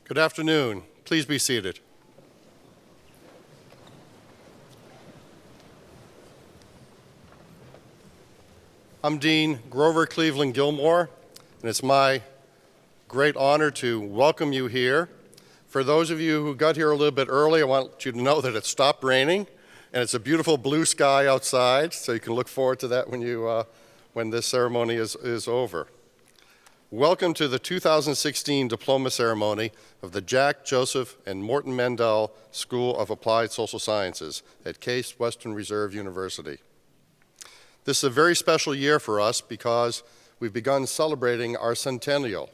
Good afternoon. Please be seated. I'm Dean Grover Cleveland Gilmore, and it's my great honor to welcome you here. For those of you who got here a little bit early, I want you to know that it stopped raining, and it's a beautiful blue sky outside, so you can look forward to that when this ceremony is over. Welcome to the 2016 diploma ceremony of the Jack, Joseph, and Morton Mandel School of Applied Social Sciences at Case Western Reserve University. This is a very special year for us because we've begun celebrating our centennial.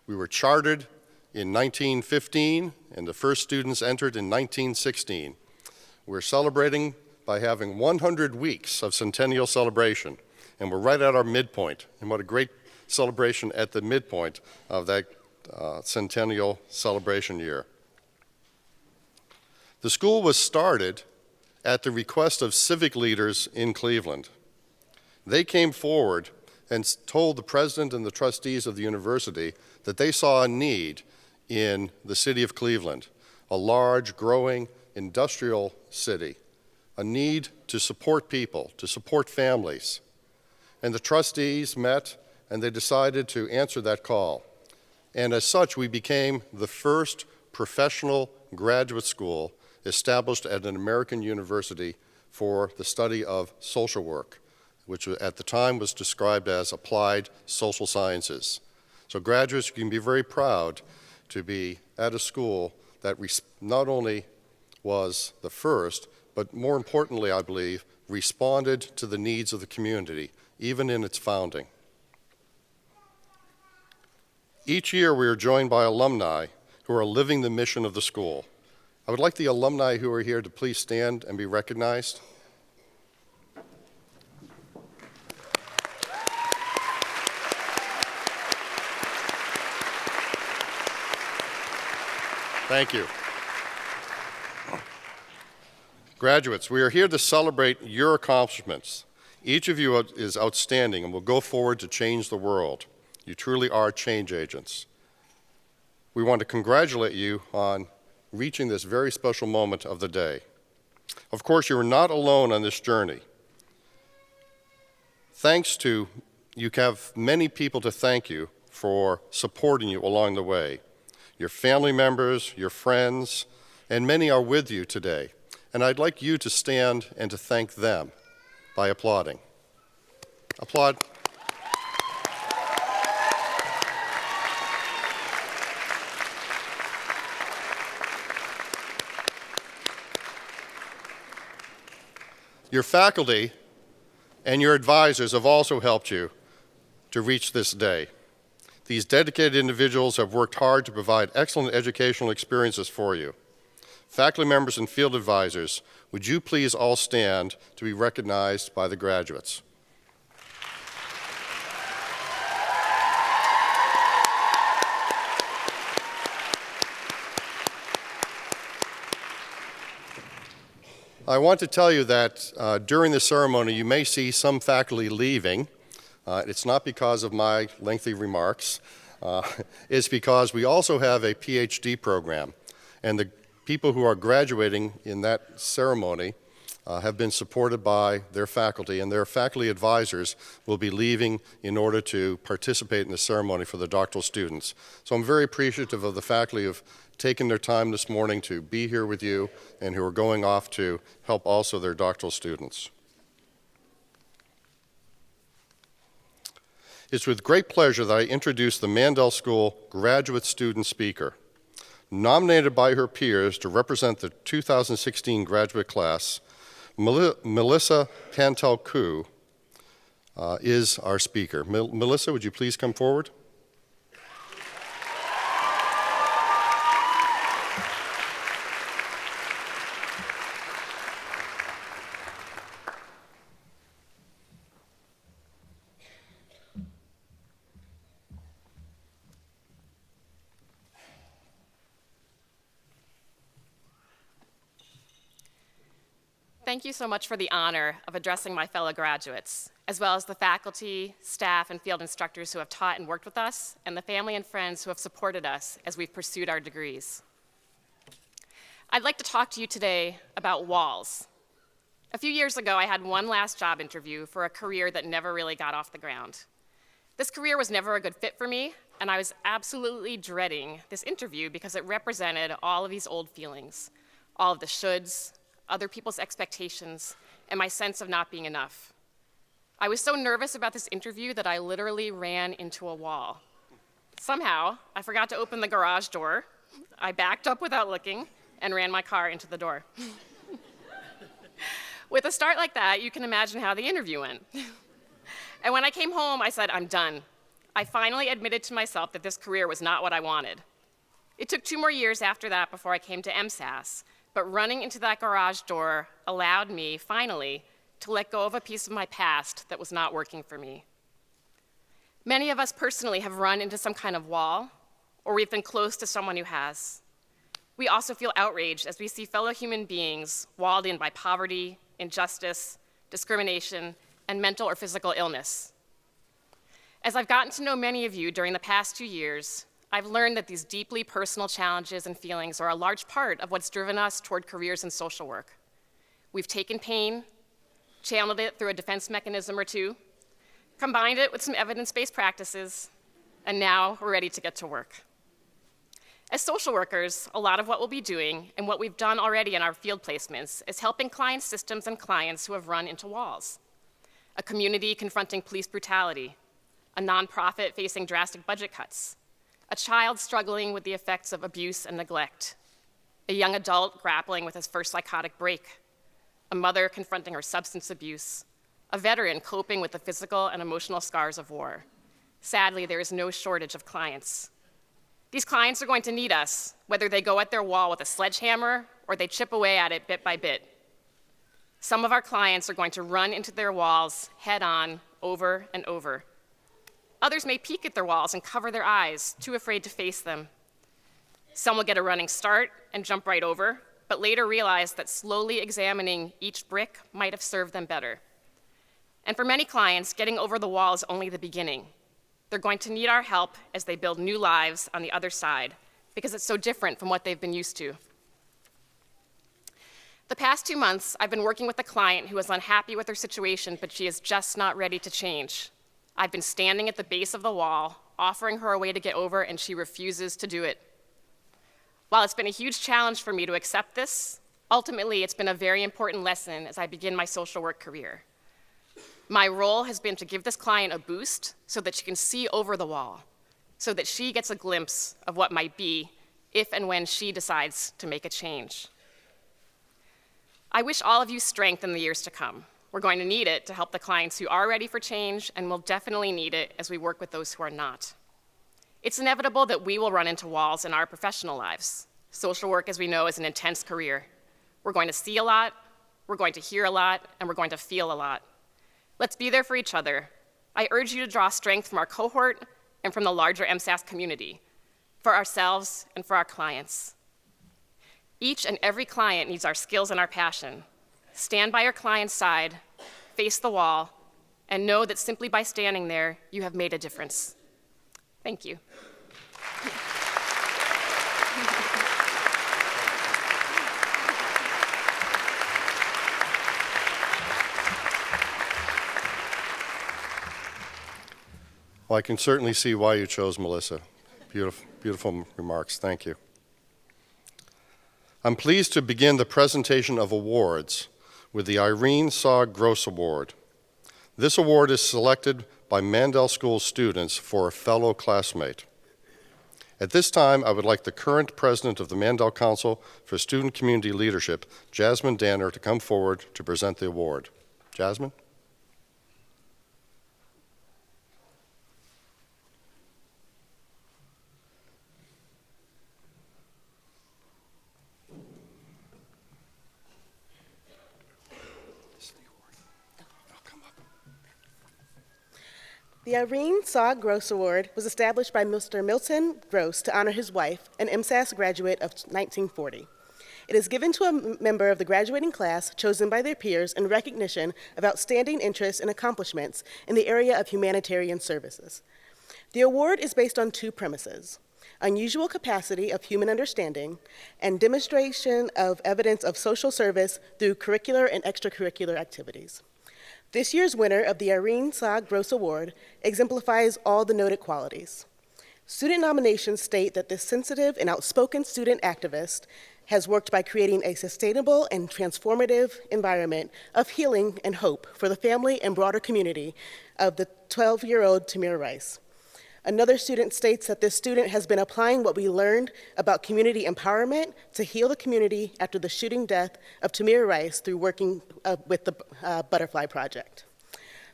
We were chartered in 1915, and the first students entered in 1916. We're celebrating by having 100 weeks of centennial celebration, and we're right at our midpoint. And what a great celebration at the midpoint of that centennial celebration year. The school was started at the request of civic leaders in Cleveland. They came forward and told the president and the trustees of the university that they saw a need in the city of Cleveland, a large, growing industrial city, a need to support people, to support families. And the trustees met and they decided to answer that call. And as such, we became the first professional graduate school established at an American university for the study of social work, which at the time was described as applied social sciences. So graduates, you can be very proud to be at a school that not only was the first, but more importantly, I believe, responded to the needs of the community, even in its founding. Each year we are joined by alumni who are living the mission of the school. I would like the alumni who are here to please stand and be recognized. Thank you. Graduates, we are here to celebrate your accomplishments. Each of you is outstanding and will go forward to change the world. You truly are change agents. We want to congratulate you on reaching this very special moment of the day. Of course, you are not alone on this journey. You have many people to thank you for supporting you along the way. Your family members, your friends, and many are with you today. And I'd like you to stand and to thank them by applauding. Applaud. Your faculty and your advisors have also helped you to reach this day. These dedicated individuals have worked hard to provide excellent educational experiences for you. Faculty members and field advisors, would you please all stand to be recognized by the graduates? I want to tell you that during the ceremony you may see some faculty leaving. It's not because of my lengthy remarks. It's because we also have a PhD program, and the people who are graduating in that ceremony have been supported by their faculty, and their faculty advisors will be leaving in order to participate in the ceremony for the doctoral students. So I'm very appreciative of the faculty who have taken their time this morning to be here with you and who are going off to help also their doctoral students. It's with great pleasure that I introduce the Mandel School graduate student speaker. Nominated by her peers to represent the 2016 graduate class, Melissa Pantel-Koo is our speaker. Melissa, would you please come forward? Thank you so much for the honor of addressing my fellow graduates. as well as the faculty, staff, and field instructors who have taught and worked with us, and the family and friends who have supported us as we've pursued our degrees. I'd like to talk to you today about walls. A few years ago, I had one last job interview for a career that never really got off the ground. This career was never a good fit for me, and I was absolutely dreading this interview because it represented all of these old feelings, all of the shoulds, other people's expectations, and my sense of not being enough. I was so nervous about this interview that I literally ran into a wall. Somehow, I forgot to open the garage door. I backed up without looking and ran my car into the door. With a start like that, you can imagine how the interview went. And when I came home, I said, I'm done. I finally admitted to myself that this career was not what I wanted. It took 2 more years after that before I came to MSAS, but running into that garage door allowed me, finally, to let go of a piece of my past that was not working for me. Many of us personally have run into some kind of wall, or we've been close to someone who has. We also feel outraged as we see fellow human beings walled in by poverty, injustice, discrimination, and mental or physical illness. As I've gotten to know many of you during the past 2 years, I've learned that these deeply personal challenges and feelings are a large part of what's driven us toward careers in social work. We've taken pain, channeled it through a defense mechanism or two, combined it with some evidence-based practices, and now we're ready to get to work. As social workers, a lot of what we'll be doing and what we've done already in our field placements is helping client systems and clients who have run into walls. A community confronting police brutality, a nonprofit facing drastic budget cuts, a child struggling with the effects of abuse and neglect, a young adult grappling with his first psychotic break, a mother confronting her substance abuse, a veteran coping with the physical and emotional scars of war. Sadly, there is no shortage of clients. These clients are going to need us, whether they go at their wall with a sledgehammer or they chip away at it bit by bit. Some of our clients are going to run into their walls head on, over and over. Others may peek at their walls and cover their eyes, too afraid to face them. Some will get a running start and jump right over, but later realize that slowly examining each brick might have served them better. And for many clients, getting over the wall is only the beginning. They're going to need our help as they build new lives on the other side, because it's so different from what they've been used to. The past 2 months, I've been working with a client who is unhappy with her situation, but she is just not ready to change. I've been standing at the base of the wall, offering her a way to get over, and she refuses to do it. While it's been a huge challenge for me to accept this, ultimately it's been a very important lesson as I begin my social work career. My role has been to give this client a boost so that she can see over the wall, so that she gets a glimpse of what might be if and when she decides to make a change. I wish all of you strength in the years to come. We're going to need it to help the clients who are ready for change, and we'll definitely need it as we work with those who are not. It's inevitable that we will run into walls in our professional lives. Social work, as we know, is an intense career. We're going to see a lot, we're going to hear a lot, and we're going to feel a lot. Let's be there for each other. I urge you to draw strength from our cohort and from the larger MSAS community, for ourselves and for our clients. Each and every client needs our skills and our passion. Stand by your client's side, face the wall, and know that simply by standing there, you have made a difference. Thank you. Well, I can certainly see why you chose Melissa. Beautiful, beautiful remarks. Thank you. I'm pleased to begin the presentation of awards with the Irene Saw Gross Award. This award is selected by Mandel School students for a fellow classmate. At this time, I would like the current president of the Mandel Council for Student Community Leadership, Jasmine Danner, to come forward to present the award. Jasmine? The Irene Saw Gross Award was established by Mr. Milton Gross to honor his wife, an MSAS graduate of 1940. It is given to a member of the graduating class chosen by their peers in recognition of outstanding interests and accomplishments in the area of humanitarian services. The award is based on two premises: unusual capacity of human understanding and demonstration of evidence of social service through curricular and extracurricular activities. This year's winner of the Irene Saag Gross Award exemplifies all the noted qualities. Student nominations state that this sensitive and outspoken student activist has worked by creating a sustainable and transformative environment of healing and hope for the family and broader community of the 12-year-old Tamir Rice. Another student states that this student has been applying what we learned about community empowerment to heal the community after the shooting death of Tamir Rice through working with the Butterfly Project.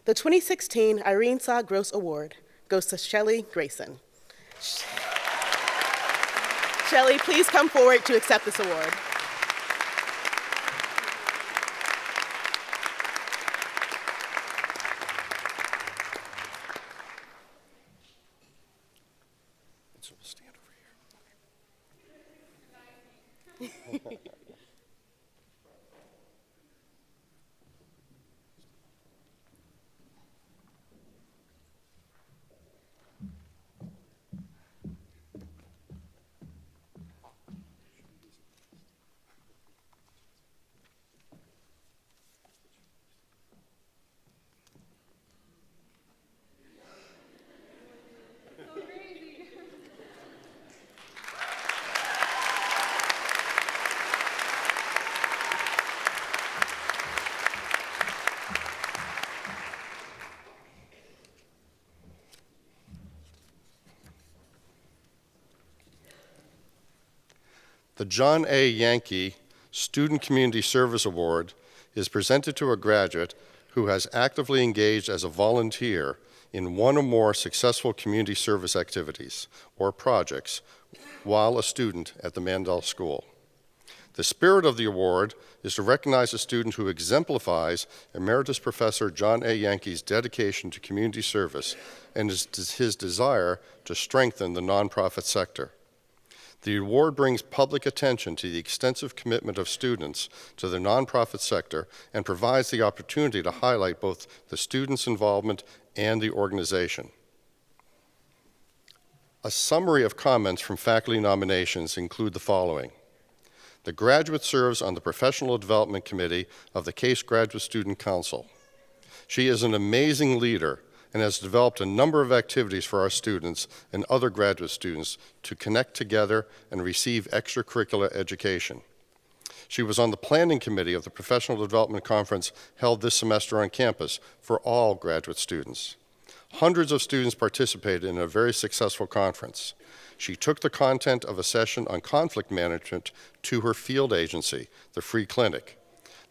The 2016 Irene Saag Gross Award goes to Shelley Grayson. Shelley, please come forward to accept this award. So we'll stand over here. The John A. Yankee Student Community Service Award is presented to a graduate who has actively engaged as a volunteer in one or more successful community service activities or projects while a student at the Mandel School. The spirit of the award is to recognize a student who exemplifies Emeritus Professor John A. Yankee's dedication to community service and his desire to strengthen the nonprofit sector. The award brings public attention to the extensive commitment of students to the nonprofit sector and provides the opportunity to highlight both the students' involvement and the organization. A summary of comments from faculty nominations include the following. The graduate serves on the Professional Development Committee of the Case Graduate Student Council. She is an amazing leader and has developed a number of activities for our students and other graduate students to connect together and receive extracurricular education. She was on the planning committee of the Professional Development Conference held this semester on campus for all graduate students. Hundreds of students participated in a very successful conference. She took the content of a session on conflict management to her field agency, the Free Clinic.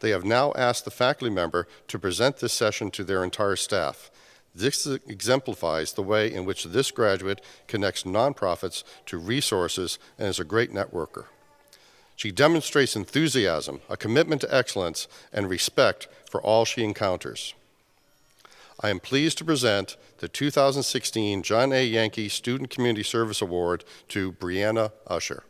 They have now asked the faculty member to present this session to their entire staff. This exemplifies the way in which this graduate connects nonprofits to resources and is a great networker. She demonstrates enthusiasm, a commitment to excellence, and respect for all she encounters. I am pleased to present the 2016 John A. Yankee Student Community Service Award to Brianna Usher.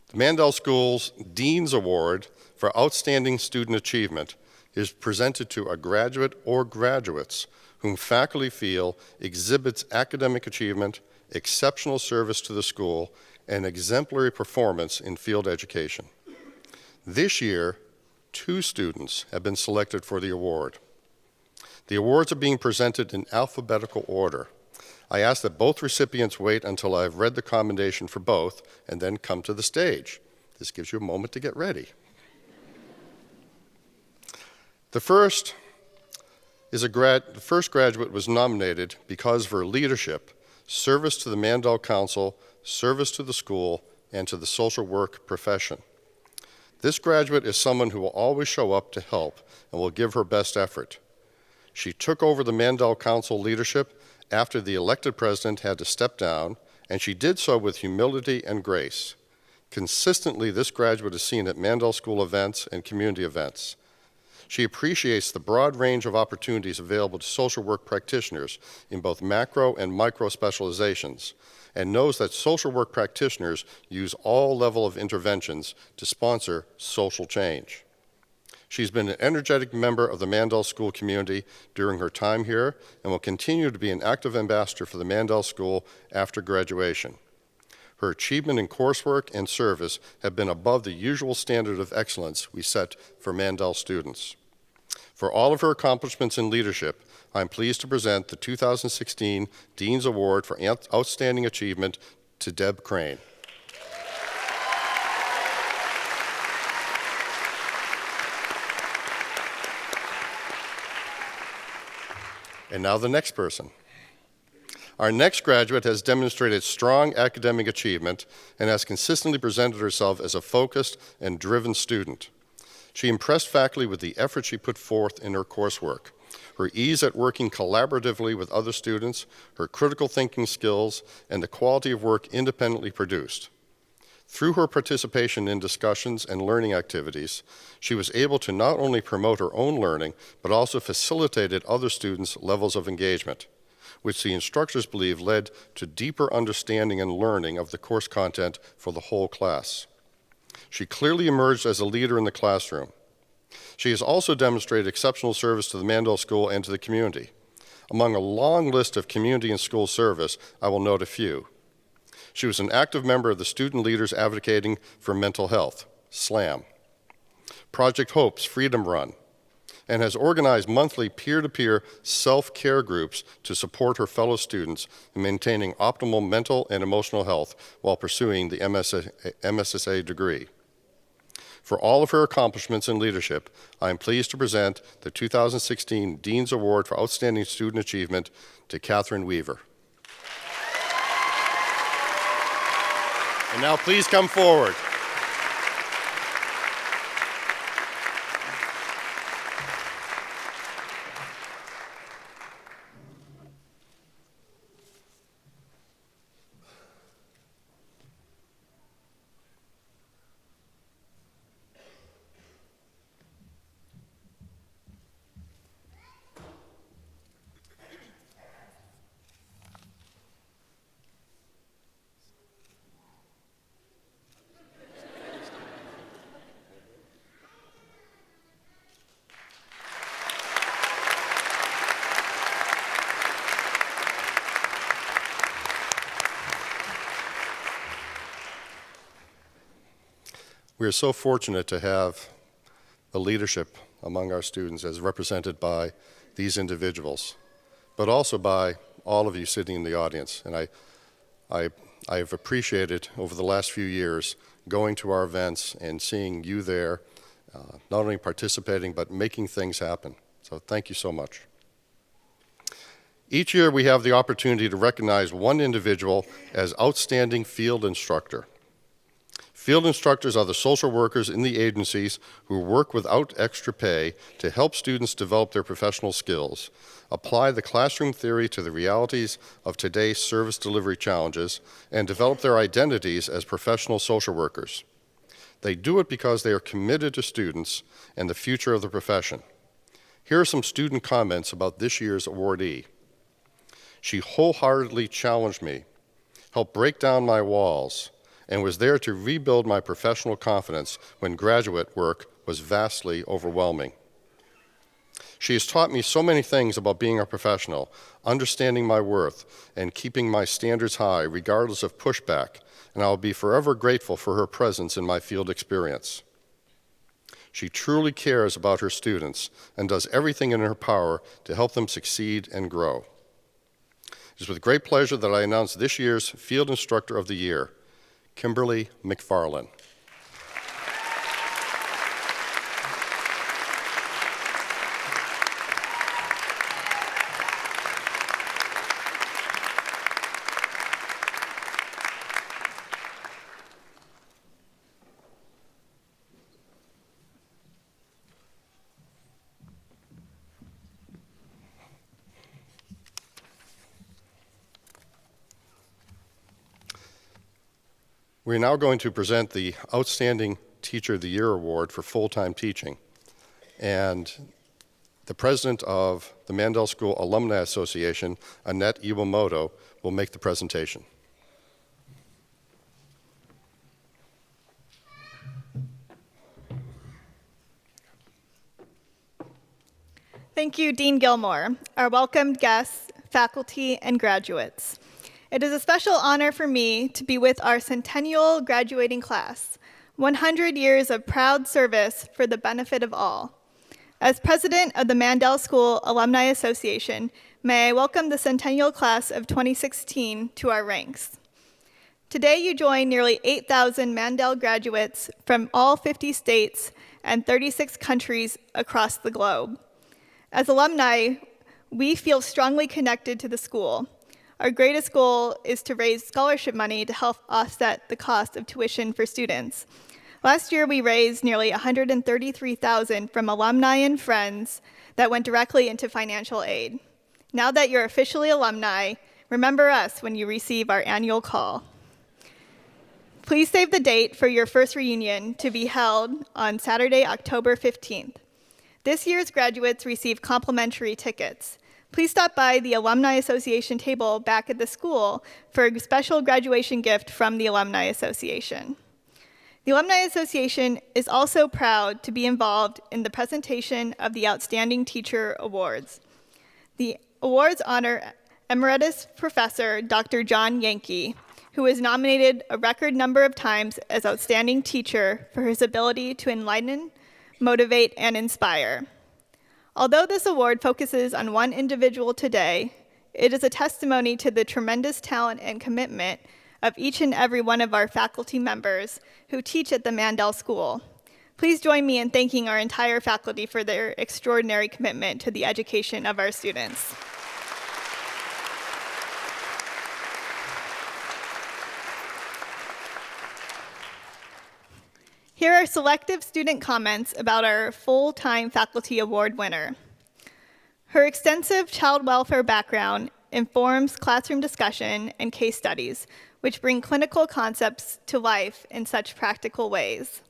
The Mandel School's Dean's Award for Outstanding Student Achievement is presented to a graduate or graduates whom faculty feel exhibits academic achievement, exceptional service to the school, and exemplary performance in field education. This year, 2 students have been selected for the award. The awards are being presented in alphabetical order. I ask that both recipients wait until I have read the commendation for both and then come to the stage. This gives you a moment to get ready. The first graduate was nominated because of her leadership, service to the Mandel Council, service to the school, and to the social work profession. This graduate is someone who will always show up to help and will give her best effort. She took over the Mandel Council leadership after the elected president had to step down, and she did so with humility and grace. Consistently, this graduate is seen at Mandel School events and community events. She appreciates the broad range of opportunities available to social work practitioners in both macro and micro specializations, and knows that social work practitioners use all levels of interventions to sponsor social change. She's been an energetic member of the Mandel School community during her time here and will continue to be an active ambassador for the Mandel School after graduation. Her achievement in coursework and service have been above the usual standard of excellence we set for Mandel students. For all of her accomplishments in leadership, I'm pleased to present the 2016 Dean's Award for Outstanding Achievement to Deb Crane. And now the next person. Our next graduate has demonstrated strong academic achievement and has consistently presented herself as a focused and driven student. She impressed faculty with the effort she put forth in her coursework, her ease at working collaboratively with other students, her critical thinking skills, and the quality of work independently produced. Through her participation in discussions and learning activities, she was able to not only promote her own learning, but also facilitated other students' levels of engagement, which the instructors believe led to deeper understanding and learning of the course content for the whole class. She clearly emerged as a leader in the classroom. She has also demonstrated exceptional service to the Mandel School and to the community. Among a long list of community and school service, I will note a few. She was an active member of the Student Leaders Advocating for Mental Health, SLAM, Project Hope's Freedom Run, and has organized monthly peer-to-peer self-care groups to support her fellow students in maintaining optimal mental and emotional health while pursuing the MSSA degree. For all of her accomplishments in leadership, I am pleased to present the 2016 Dean's Award for Outstanding Student Achievement to Catherine Weaver. And now please come forward. We are so fortunate to have the leadership among our students as represented by these individuals, but also by all of you sitting in the audience. And I've appreciated over the last few years going to our events and seeing you there, not only participating, but making things happen. So thank you so much. Each year we have the opportunity to recognize one individual as outstanding field instructor. Field instructors are the social workers in the agencies who work without extra pay to help students develop their professional skills, apply the classroom theory to the realities of today's service delivery challenges, and develop their identities as professional social workers. They do it because they are committed to students and the future of the profession. Here are some student comments about this year's awardee. She wholeheartedly challenged me, helped break down my walls, and was there to rebuild my professional confidence when graduate work was vastly overwhelming. She has taught me so many things about being a professional, understanding my worth, and keeping my standards high regardless of pushback, and I will be forever grateful for her presence in my field experience. She truly cares about her students and does everything in her power to help them succeed and grow. It is with great pleasure that I announce this year's Field Instructor of the Year, Kimberly McFarland. We're now going to present the Outstanding Teacher of the Year Award for full-time teaching. And the president of the Mandel School Alumni Association, Annette Iwamoto, will make the presentation. Thank you, Dean Gilmore, our welcomed guests, faculty, and graduates. It is a special honor for me to be with our centennial graduating class, 100 years of proud service for the benefit of all. As president of the Mandel School Alumni Association, may I welcome the centennial class of 2016 to our ranks. Today you join nearly 8,000 Mandel graduates from all 50 states and 36 countries across the globe. As alumni, we feel strongly connected to the school. Our greatest goal is to raise scholarship money to help offset the cost of tuition for students. Last year, we raised nearly $133,000 from alumni and friends that went directly into financial aid. Now that you're officially alumni, remember us when you receive our annual call. Please save the date for your first reunion to be held on Saturday, October 15th. This year's graduates receive complimentary tickets. Please stop by the Alumni Association table back at the school for a special graduation gift from the Alumni Association. The Alumni Association is also proud to be involved in the presentation of the Outstanding Teacher Awards. The awards honor Emeritus Professor Dr. John Yankee, who was nominated a record number of times as Outstanding Teacher for his ability to enlighten, motivate, and inspire. Although this award focuses on one individual today, it is a testimony to the tremendous talent and commitment of each and every one of our faculty members who teach at the Mandel School. Please join me in thanking our entire faculty for their extraordinary commitment to the education of our students. Here are selective student comments about our full-time faculty award winner. Her extensive child welfare background informs classroom discussion and case studies, which bring clinical concepts to life in such practical ways.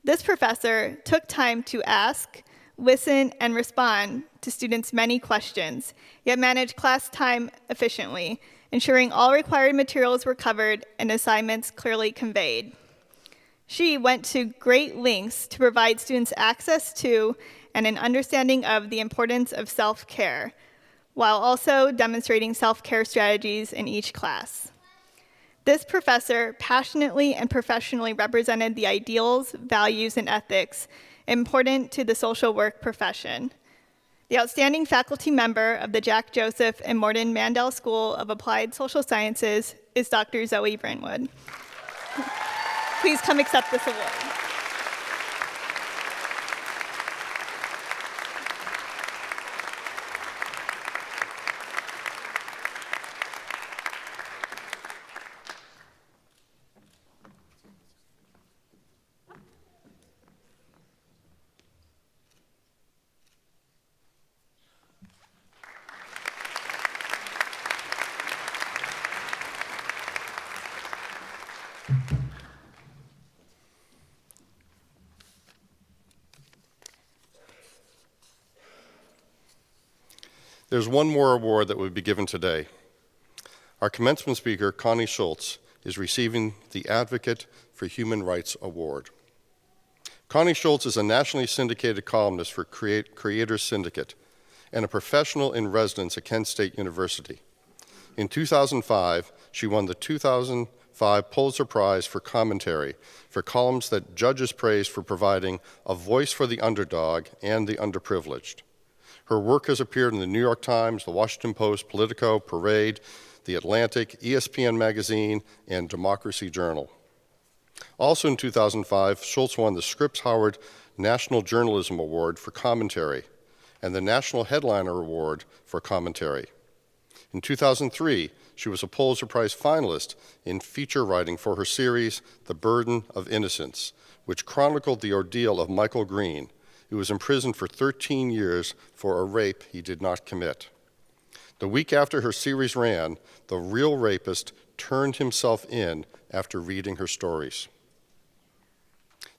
This professor took time to ask, listen, and respond to students' many questions, yet managed class time efficiently, ensuring all required materials were covered and assignments clearly conveyed. She went to great lengths to provide students access to and an understanding of the importance of self-care, while also demonstrating self-care strategies in each class. This professor passionately and professionally represented the ideals, values, and ethics important to the social work profession. The outstanding faculty member of the Jack Joseph and Morton Mandel School of Applied Social Sciences is Dr. Zoe Brentwood. Please come accept this award. There's one more award that will be given today. Our commencement speaker, Connie Schultz, is receiving the Advocate for Human Rights Award. Connie Schultz is a nationally syndicated columnist for Creators Syndicate and a professional in residence at Kent State University. In 2005, she won the 2005 Pulitzer Prize for Commentary for columns that judges praised for providing a voice for the underdog and the underprivileged. Her work has appeared in the New York Times, the Washington Post, Politico, Parade, The Atlantic, ESPN Magazine, and Democracy Journal. Also in 2005, Schultz won the Scripps Howard National Journalism Award for commentary and the National Headliner Award for commentary. In 2003, she was a Pulitzer Prize finalist in feature writing for her series, The Burden of Innocence, which chronicled the ordeal of Michael Green, who was imprisoned for 13 years for a rape he did not commit. The week after her series ran, the real rapist turned himself in after reading her stories.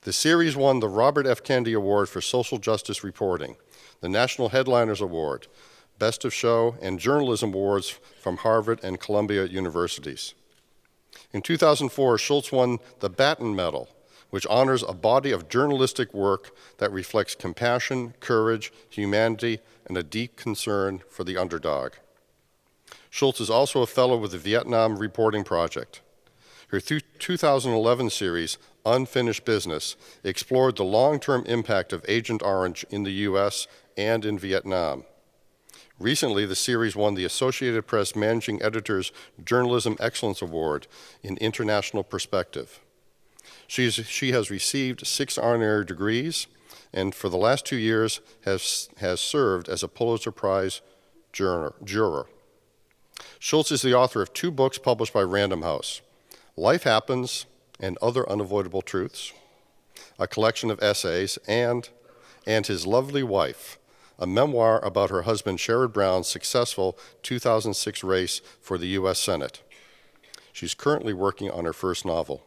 The series won the Robert F. Kennedy Award for Social Justice Reporting, the National Headliners Award, Best of Show, and Journalism Awards from Harvard and Columbia Universities. In 2004, Schultz won the Batten Medal, which honors a body of journalistic work that reflects compassion, courage, humanity, and a deep concern for the underdog. Schultz is also a fellow with the Vietnam Reporting Project. Her 2011 series, Unfinished Business, explored the long-term impact of Agent Orange in the U.S. and in Vietnam. Recently, the series won the Associated Press Managing Editor's Journalism Excellence Award in International Perspective. She has received 6 honorary degrees, and for the last 2 years has served as a Pulitzer Prize juror. Schultz is the author of 2 books published by Random House, Life Happens and Other Unavoidable Truths, a collection of essays, and His Lovely Wife, a memoir about her husband Sherrod Brown's successful 2006 race for the U.S. Senate. She's currently working on her first novel.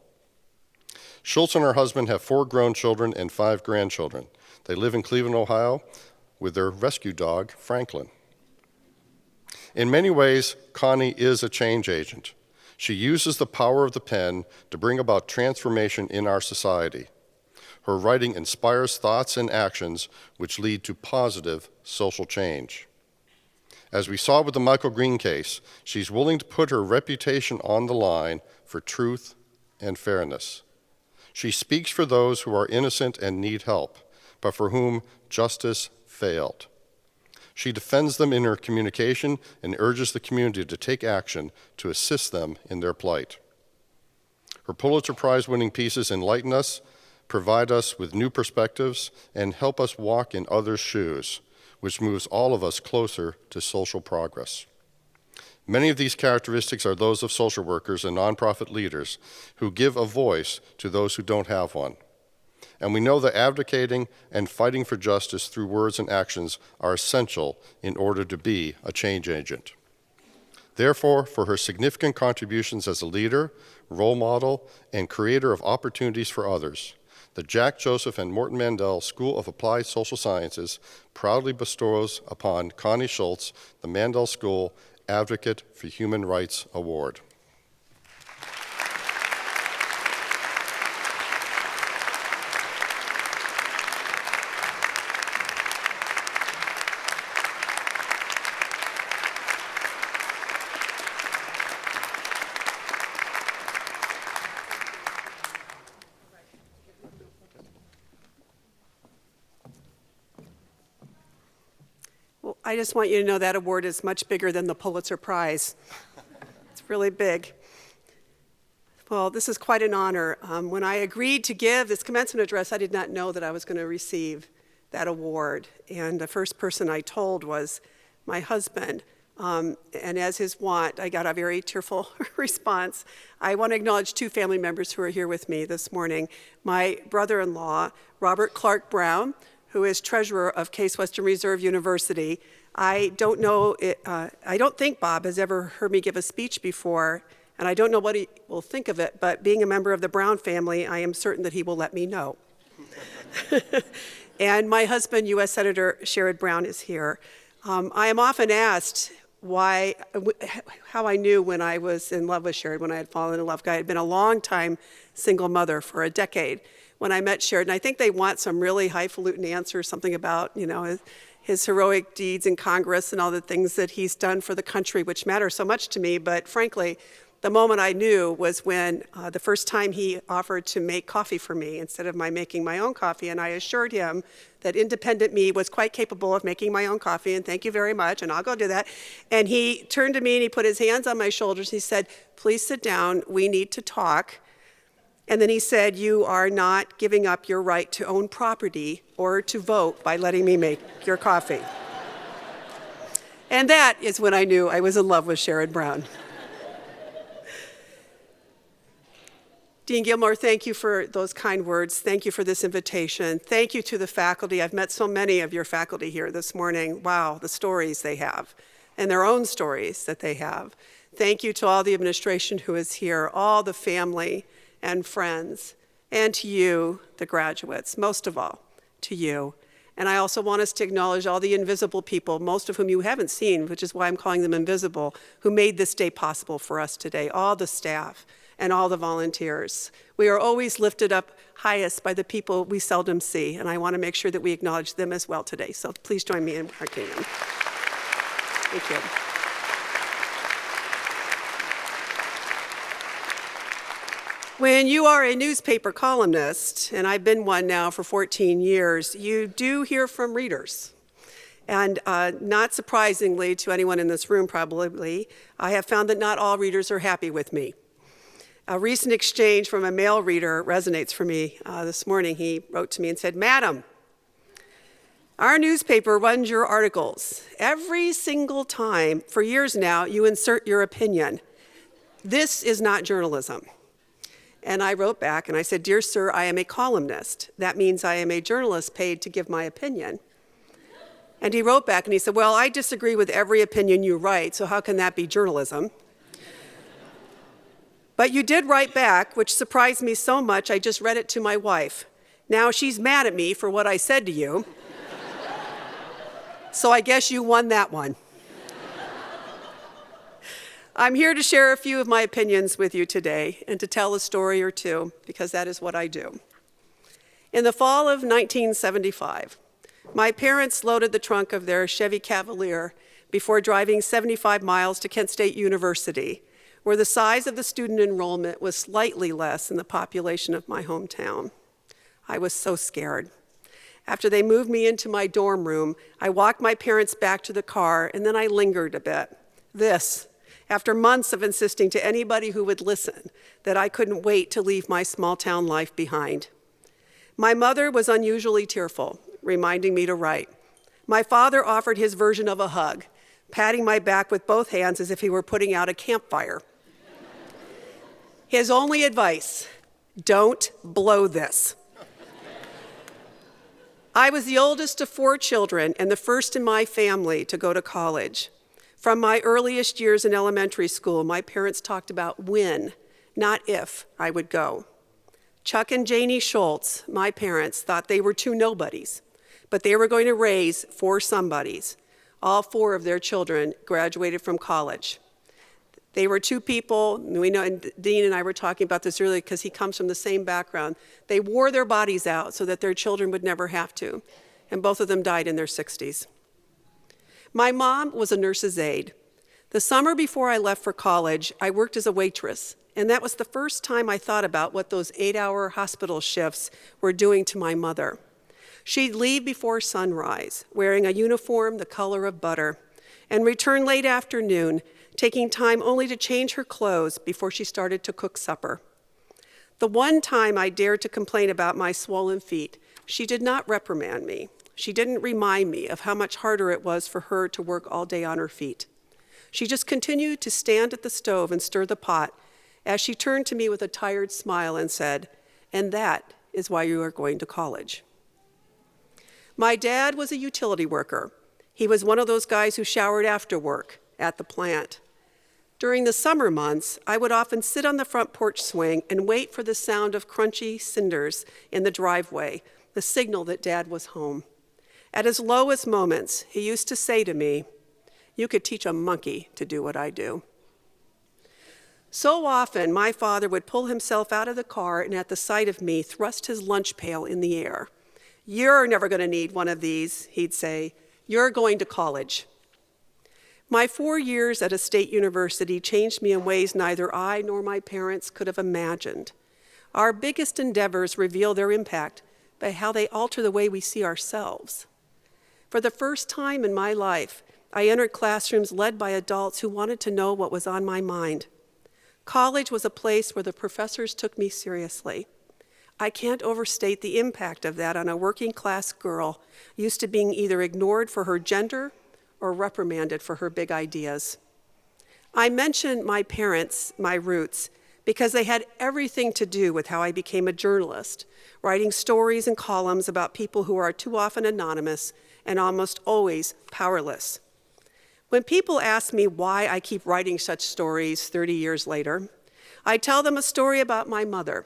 Schultz and her husband have 4 grown children and 5 grandchildren. They live in Cleveland, Ohio, with their rescue dog, Franklin. In many ways, Connie is a change agent. She uses the power of the pen to bring about transformation in our society. Her writing inspires thoughts and actions which lead to positive social change. As we saw with the Michael Green case, she's willing to put her reputation on the line for truth and fairness. She speaks for those who are innocent and need help, but for whom justice failed. She defends them in her communication and urges the community to take action to assist them in their plight. Her Pulitzer Prize-winning pieces enlighten us, provide us with new perspectives, and help us walk in others' shoes, which moves all of us closer to social progress. Many of these characteristics are those of social workers and nonprofit leaders who give a voice to those who don't have one. And we know that advocating and fighting for justice through words and actions are essential in order to be a change agent. Therefore, for her significant contributions as a leader, role model, and creator of opportunities for others, the Jack Joseph and Morton Mandel School of Applied Social Sciences proudly bestows upon Connie Schultz the Mandel School Advocate for Human Rights Award. Well, I just want you to know that award is much bigger than the Pulitzer Prize. It's really big. Well, this is quite an honor. When I agreed to give this commencement address, I did not know that I was going to receive that award. And the first person I told was my husband. And as his wont, I got a very tearful response. I want to acknowledge 2 family members who are here with me this morning. My brother-in-law, Robert Clark Brown, who is treasurer of Case Western Reserve University. I don't think Bob has ever heard me give a speech before, and I don't know what he will think of it, but being a member of the Brown family, I am certain that he will let me know. And my husband, U.S. Senator Sherrod Brown, is here. I am often asked how I knew when I was in love with Sherrod, when I had fallen in love. I had been a long-time single mother for a decade when I met Sherrod, and I think they want some really highfalutin answer, something about, his heroic deeds in Congress and all the things that he's done for the country, which matter so much to me. But frankly, The moment I knew was when the first time he offered to make coffee for me instead of my making my own coffee, and I assured him that independent me was quite capable of making my own coffee, and thank you very much, and I'll go do that. And he turned to me and he put his hands on my shoulders. He said, "Please sit down, we need to talk." And then he said, "You are not giving up your right to own property or to vote by letting me make your coffee." And that is when I knew I was in love with Sherrod Brown. Dean Gilmore, thank you for those kind words. Thank you for this invitation. Thank you to the faculty. I've met so many of your faculty here this morning. Wow, the stories they have, and their own stories that they have. Thank you to all the administration who is here, all the family and friends, and to you, the graduates, most of all, to you. And I also want us to acknowledge all the invisible people, most of whom you haven't seen, which is why I'm calling them invisible, who made this day possible for us today, all the staff and all the volunteers. We are always lifted up highest by the people we seldom see, and I want to make sure that we acknowledge them as well today. So please join me in marking them. Thank you. When you are a newspaper columnist, and I've been one now for 14 years, you do hear from readers. And not surprisingly to anyone in this room probably, I have found that not all readers are happy with me. A recent exchange from a male reader resonates for me. This morning he wrote to me and said, "Madam, our newspaper runs your articles. Every single time, for years now, you insert your opinion. This is not journalism." And I wrote back and I said, "Dear sir, I am a columnist. That means I am a journalist paid to give my opinion." And he wrote back and he said, "Well, I disagree with every opinion you write, so how can that be journalism?" But you did write back, which surprised me so much, I just read it to my wife. Now she's mad at me for what I said to you. So I guess you won that one. I'm here to share a few of my opinions with you today and to tell a story or two, because that is what I do. In the fall of 1975, my parents loaded the trunk of their Chevy Cavalier before driving 75 miles to Kent State University, where the size of the student enrollment was slightly less than the population of my hometown. I was so scared. After they moved me into my dorm room, I walked my parents back to the car, and then I lingered a bit. This, after months of insisting to anybody who would listen that I couldn't wait to leave my small town life behind. My mother was unusually tearful, reminding me to write. My father offered his version of a hug, patting my back with both hands as if he were putting out a campfire. His only advice, don't blow this. I was the oldest of 4 children and the first in my family to go to college. From my earliest years in elementary school, my parents talked about when, not if, I would go. Chuck and Janie Schultz, my parents, thought they were 2 nobodies, but they were going to raise 4 somebodies. All 4 of their children graduated from college. They were 2 people, we know, and Dean and I were talking about this earlier because he comes from the same background. They wore their bodies out so that their children would never have to, and both of them died in their 60s. My mom was a nurse's aide. The summer before I left for college, I worked as a waitress, and that was the first time I thought about what those 8-hour hospital shifts were doing to my mother. She'd leave before sunrise, wearing a uniform the color of butter, and return late afternoon, taking time only to change her clothes before she started to cook supper. The one time I dared to complain about my swollen feet, she did not reprimand me. She didn't remind me of how much harder it was for her to work all day on her feet. She just continued to stand at the stove and stir the pot as she turned to me with a tired smile and said, "And that is why you are going to college." My dad was a utility worker. He was one of those guys who showered after work at the plant. During the summer months, I would often sit on the front porch swing and wait for the sound of crunchy cinders in the driveway, the signal that Dad was home. At his lowest moments, he used to say to me, "You could teach a monkey to do what I do." So often, my father would pull himself out of the car and at the sight of me, thrust his lunch pail in the air. "You're never going to need one of these," he'd say. "You're going to college." My 4 years at a state university changed me in ways neither I nor my parents could have imagined. Our biggest endeavors reveal their impact by how they alter the way we see ourselves. For the first time in my life, I entered classrooms led by adults who wanted to know what was on my mind. College was a place where the professors took me seriously. I can't overstate the impact of that on a working-class girl used to being either ignored for her gender or reprimanded for her big ideas. I mention my parents, my roots, because they had everything to do with how I became a journalist, writing stories and columns about people who are too often anonymous and almost always powerless. When people ask me why I keep writing such stories 30 years later, I tell them a story about my mother.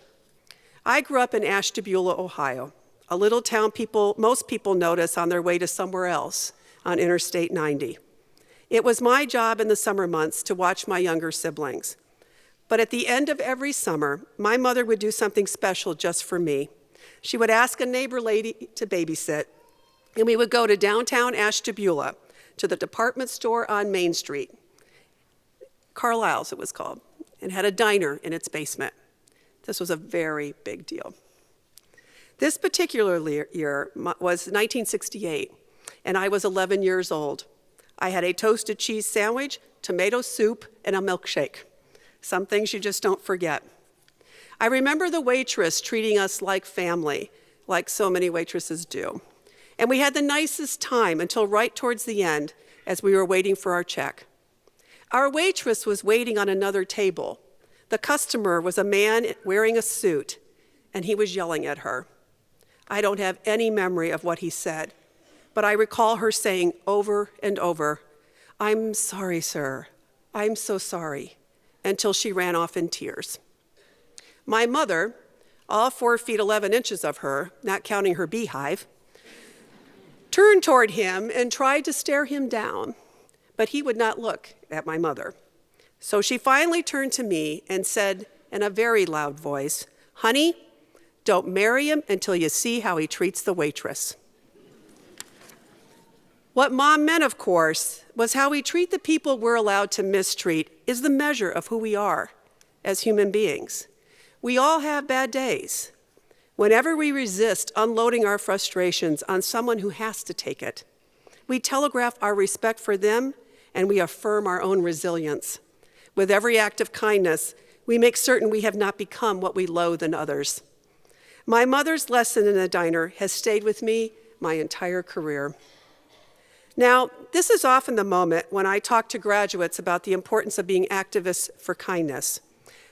I grew up in Ashtabula, Ohio, a little town most people notice on their way to somewhere else on Interstate 90. It was my job in the summer months to watch my younger siblings. But at the end of every summer, my mother would do something special just for me. She would ask a neighbor lady to babysit, and we would go to downtown Ashtabula, to the department store on Main Street, Carlisle's it was called, and had a diner in its basement. This was a very big deal. This particular year was 1968, and I was 11 years old. I had a toasted cheese sandwich, tomato soup, and a milkshake. Some things you just don't forget. I remember the waitress treating us like family, like so many waitresses do. And we had the nicest time until right towards the end as we were waiting for our check. Our waitress was waiting on another table. The customer was a man wearing a suit, and he was yelling at her. I don't have any memory of what he said, but I recall her saying over and over, "I'm sorry, sir. I'm so sorry," until she ran off in tears. My mother, all 4 feet 11 inches of her, not counting her beehive, turned toward him and tried to stare him down, but he would not look at my mother. So she finally turned to me and said in a very loud voice, "Honey, don't marry him until you see how he treats the waitress." What Mom meant, of course, was how we treat the people we're allowed to mistreat is the measure of who we are as human beings. We all have bad days. Whenever we resist unloading our frustrations on someone who has to take it, we telegraph our respect for them and we affirm our own resilience. With every act of kindness, we make certain we have not become what we loathe in others. My mother's lesson in the diner has stayed with me my entire career. Now, this is often the moment when I talk to graduates about the importance of being activists for kindness.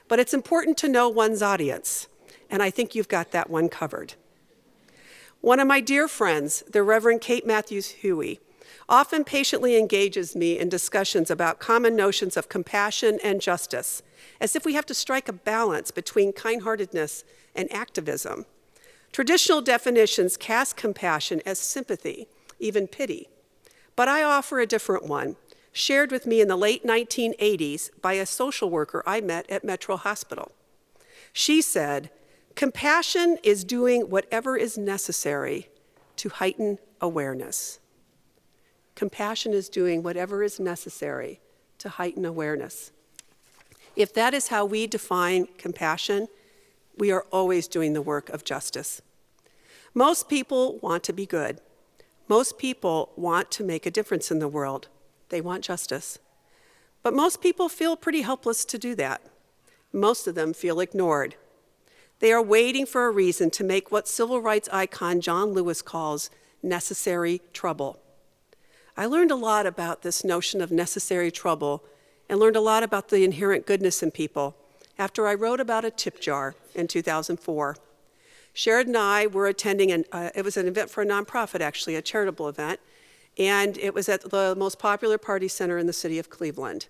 But it's important to know one's audience, and I think you've got that one covered. One of my dear friends, the Reverend Kate Matthews Huey, often patiently engages me in discussions about common notions of compassion and justice, as if we have to strike a balance between kind-heartedness and activism. Traditional definitions cast compassion as sympathy, even pity. But I offer a different one, shared with me in the late 1980s by a social worker I met at Metro Hospital. She said, "Compassion is doing whatever is necessary to heighten awareness." Compassion is doing whatever is necessary to heighten awareness. If that is how we define compassion, we are always doing the work of justice. Most people want to be good. Most people want to make a difference in the world. They want justice. But most people feel pretty helpless to do that. Most of them feel ignored. They are waiting for a reason to make what civil rights icon John Lewis calls necessary trouble. I learned a lot about this notion of necessary trouble and learned a lot about the inherent goodness in people after I wrote about a tip jar in 2004. Sharon and I were attending, it was an event for a nonprofit, actually, a charitable event, and it was at the most popular party center in the city of Cleveland.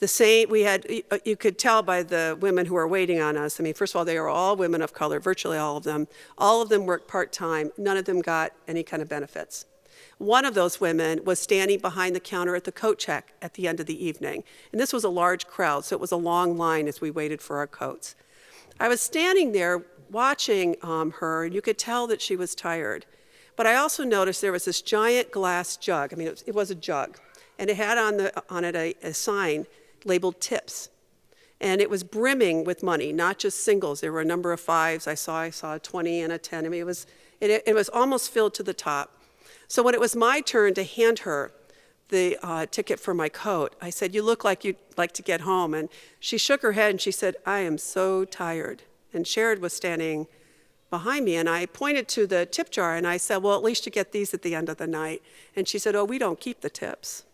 You could tell by the women who were waiting on us. I mean, first of all, they were all women of color, virtually all of them. All of them worked part-time. None of them got any kind of benefits. One of those women was standing behind the counter at the coat check at the end of the evening. And this was a large crowd, so it was a long line as we waited for our coats. I was standing there watching her, and you could tell that she was tired. But I also noticed there was this giant glass jug. I mean, it was a jug. and it had on it a sign labeled tips. And it was brimming with money, not just singles. There were a number of fives. I saw a 20 and a 10. I mean, it was almost filled to the top. So when it was my turn to hand her the ticket for my coat, I said, "You look like you'd like to get home." And she shook her head and she said, "I am so tired." And Sherrod was standing behind me, and I pointed to the tip jar and I said, "Well, at least you get these at the end of the night." And she said, "Oh, we don't keep the tips."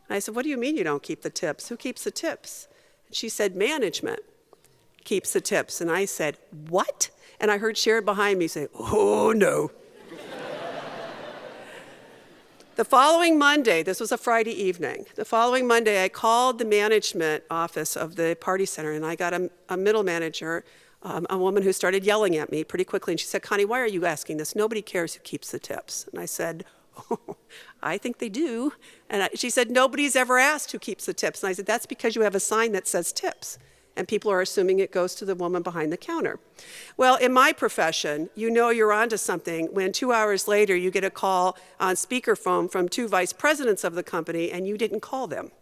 And I said, "What do you mean you don't keep the tips? Who keeps the tips?" And she said, "Management keeps the tips." And I said, "What?" And I heard Sherrod behind me say, "Oh, no." The following Monday, this was a Friday evening, the following Monday I called the management office of the party center, and I got a middle manager, a woman who started yelling at me pretty quickly, and she said, "Connie, why are you asking this? Nobody cares who keeps the tips." And I said, "Oh, I think they do." And she said, "Nobody's ever asked who keeps the tips." And I said, "That's because you have a sign that says tips, and people are assuming it goes to the woman behind the counter." Well, in my profession, you know you're onto something when 2 hours later you get a call on speakerphone from 2 vice presidents of the company and you didn't call them.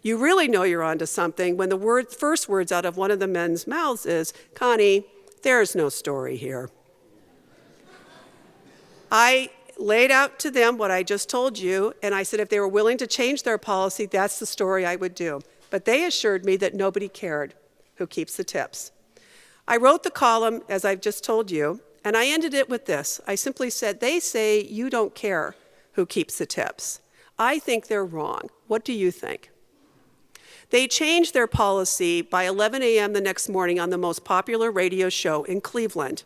You really know you're onto something when the first words out of one of the men's mouths is, "Connie, there's no story here." I laid out to them what I just told you, and I said if they were willing to change their policy, that's the story I would do. But they assured me that nobody cared who keeps the tips. I wrote the column, as I've just told you, and I ended it with this. I simply said, "They say you don't care who keeps the tips. I think they're wrong. What do you think?" They changed their policy by 11 a.m. the next morning on the most popular radio show in Cleveland.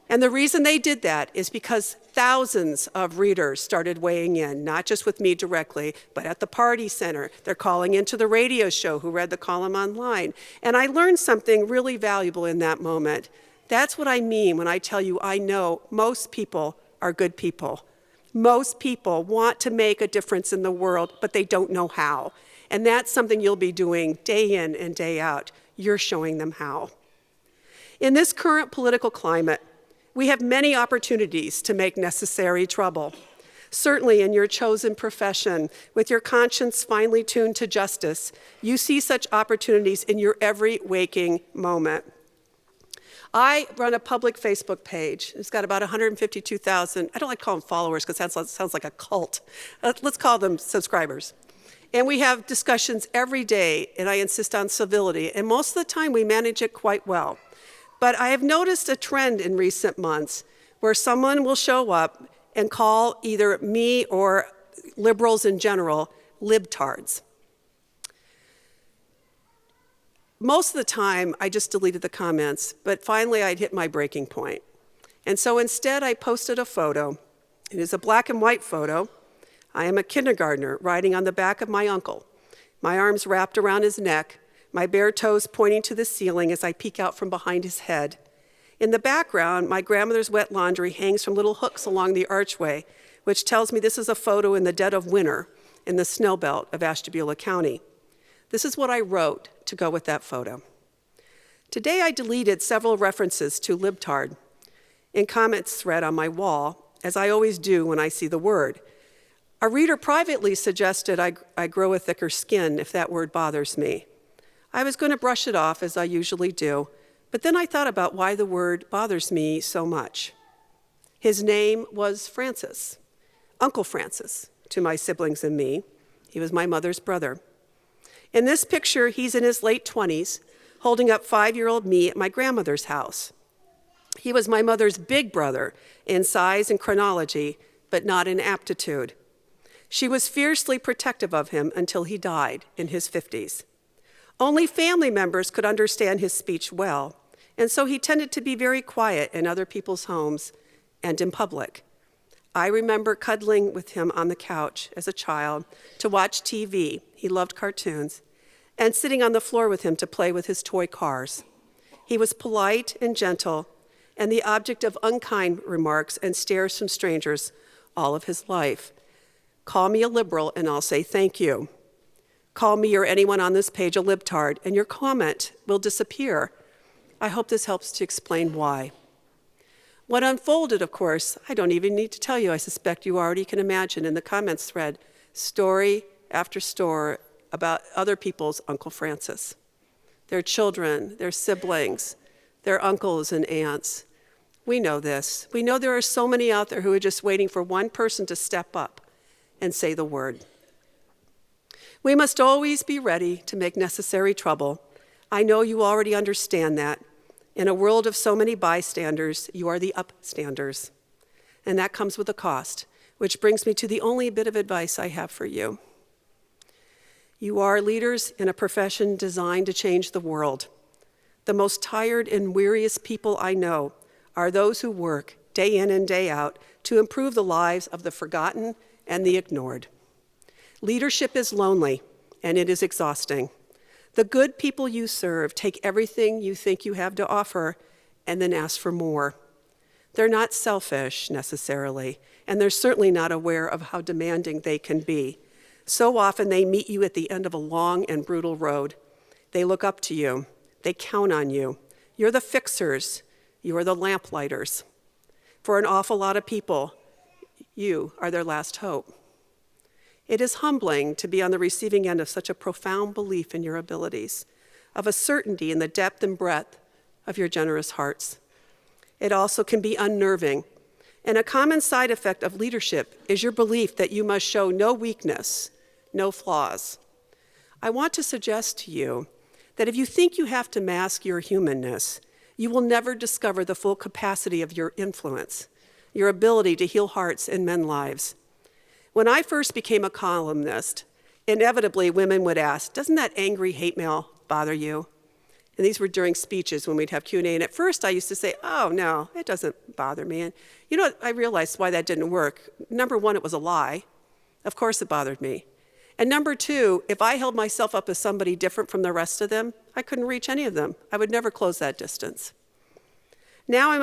And the reason they did that is because thousands of readers started weighing in, not just with me directly, but at the party center. They're calling into the radio show who read the column online. And I learned something really valuable in that moment. That's what I mean when I tell you I know most people are good people. Most people want to make a difference in the world, but they don't know how. And that's something you'll be doing day in and day out. You're showing them how. In this current political climate, we have many opportunities to make necessary trouble. Certainly in your chosen profession, with your conscience finely tuned to justice, you see such opportunities in your every waking moment. I run a public Facebook page. It's got about 152,000, I don't like to call them followers because that sounds like a cult. Let's call them subscribers. And we have discussions every day, and I insist on civility, and most of the time we manage it quite well. But I have noticed a trend in recent months where someone will show up and call either me or liberals in general libtards. Most of the time, I just deleted the comments, but finally I'd hit my breaking point. And so instead, I posted a photo. It is a black and white photo. I am a kindergartner riding on the back of my uncle, my arms wrapped around his neck, my bare toes pointing to the ceiling as I peek out from behind his head. In the background, my grandmother's wet laundry hangs from little hooks along the archway, which tells me this is a photo in the dead of winter in the snow belt of Ashtabula County. This is what I wrote to go with that photo. Today I deleted several references to libtard in comments thread on my wall, as I always do when I see the word. A reader privately suggested I grow a thicker skin if that word bothers me. I was going to brush it off, as I usually do, but then I thought about why the word bothers me so much. His name was Francis, Uncle Francis, to my siblings and me. He was my mother's brother. In this picture, he's in his late 20s, holding up 5-year-old me at my grandmother's house. He was my mother's big brother in size and chronology, but not in aptitude. She was fiercely protective of him until he died in his 50s. Only family members could understand his speech well, and so he tended to be very quiet in other people's homes and in public. I remember cuddling with him on the couch as a child to watch TV, he loved cartoons, and sitting on the floor with him to play with his toy cars. He was polite and gentle, and the object of unkind remarks and stares from strangers all of his life. Call me a liberal and I'll say thank you. Call me or anyone on this page a libtard, and your comment will disappear. I hope this helps to explain why. What unfolded, of course, I don't even need to tell you, I suspect you already can imagine in the comments thread, story after story about other people's Uncle Francis, their children, their siblings, their uncles and aunts. We know this. We know there are so many out there who are just waiting for one person to step up and say the word. We must always be ready to make necessary trouble. I know you already understand that. In a world of so many bystanders, you are the upstanders. And that comes with a cost, which brings me to the only bit of advice I have for you. You are leaders in a profession designed to change the world. The most tired and weariest people I know are those who work day in and day out to improve the lives of the forgotten and the ignored. Leadership is lonely, and it is exhausting. The good people you serve take everything you think you have to offer and then ask for more. They're not selfish, necessarily, and they're certainly not aware of how demanding they can be. So often they meet you at the end of a long and brutal road. They look up to you. They count on you. You're the fixers. You are the lamplighters. For an awful lot of people, you are their last hope. It is humbling to be on the receiving end of such a profound belief in your abilities, of a certainty in the depth and breadth of your generous hearts. It also can be unnerving, and a common side effect of leadership is your belief that you must show no weakness, no flaws. I want to suggest to you that if you think you have to mask your humanness, you will never discover the full capacity of your influence, your ability to heal hearts and mend lives. When I first became a columnist, inevitably women would ask, "Doesn't that angry hate mail bother you?" And these were during speeches when we'd have Q&A. And at first I used to say, "Oh, no, it doesn't bother me." And you know what? I realized why that didn't work. Number one, it was a lie. Of course it bothered me. And number two, if I held myself up as somebody different from the rest of them, I couldn't reach any of them. I would never close that distance. Now I'm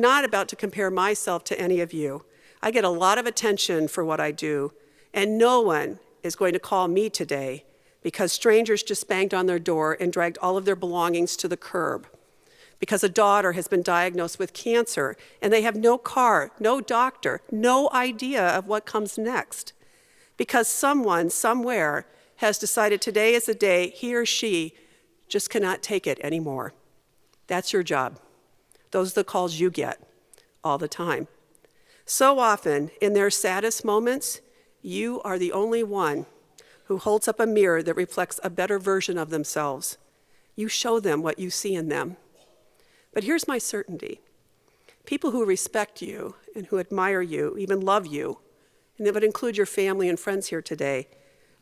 not about to compare myself to any of you. I get a lot of attention for what I do, and no one is going to call me today because strangers just banged on their door and dragged all of their belongings to the curb, because a daughter has been diagnosed with cancer and they have no car, no doctor, no idea of what comes next, because someone somewhere has decided today is the day he or she just cannot take it anymore. That's your job. Those are the calls you get all the time. So often, in their saddest moments, you are the only one who holds up a mirror that reflects a better version of themselves. You show them what you see in them. But here's my certainty. People who respect you and who admire you, even love you, and that would include your family and friends here today,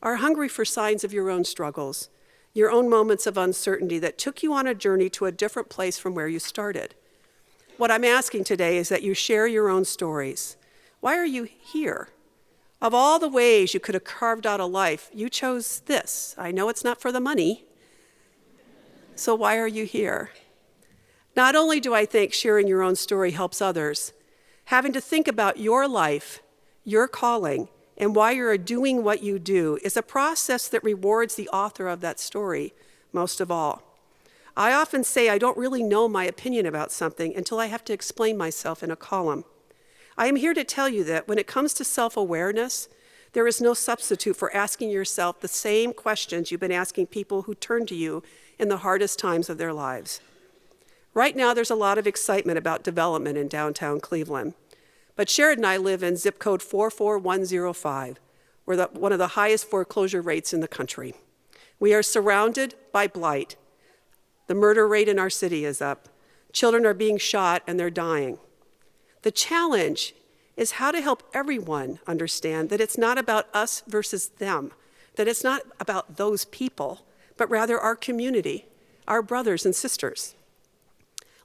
are hungry for signs of your own struggles, your own moments of uncertainty that took you on a journey to a different place from where you started. What I'm asking today is that you share your own stories. Why are you here? Of all the ways you could have carved out a life, you chose this. I know it's not for the money. So why are you here? Not only do I think sharing your own story helps others, having to think about your life, your calling, and why you're doing what you do is a process that rewards the author of that story most of all. I often say I don't really know my opinion about something until I have to explain myself in a column. I am here to tell you that when it comes to self-awareness, there is no substitute for asking yourself the same questions you've been asking people who turn to you in the hardest times of their lives. Right now, there's a lot of excitement about development in downtown Cleveland. But Sheridan and I live in zip code 44105, where one of the highest foreclosure rates in the country. We are surrounded by blight. The murder rate in our city is up. Children are being shot and they're dying. The challenge is how to help everyone understand that it's not about us versus them, that it's not about those people, but rather our community, our brothers and sisters.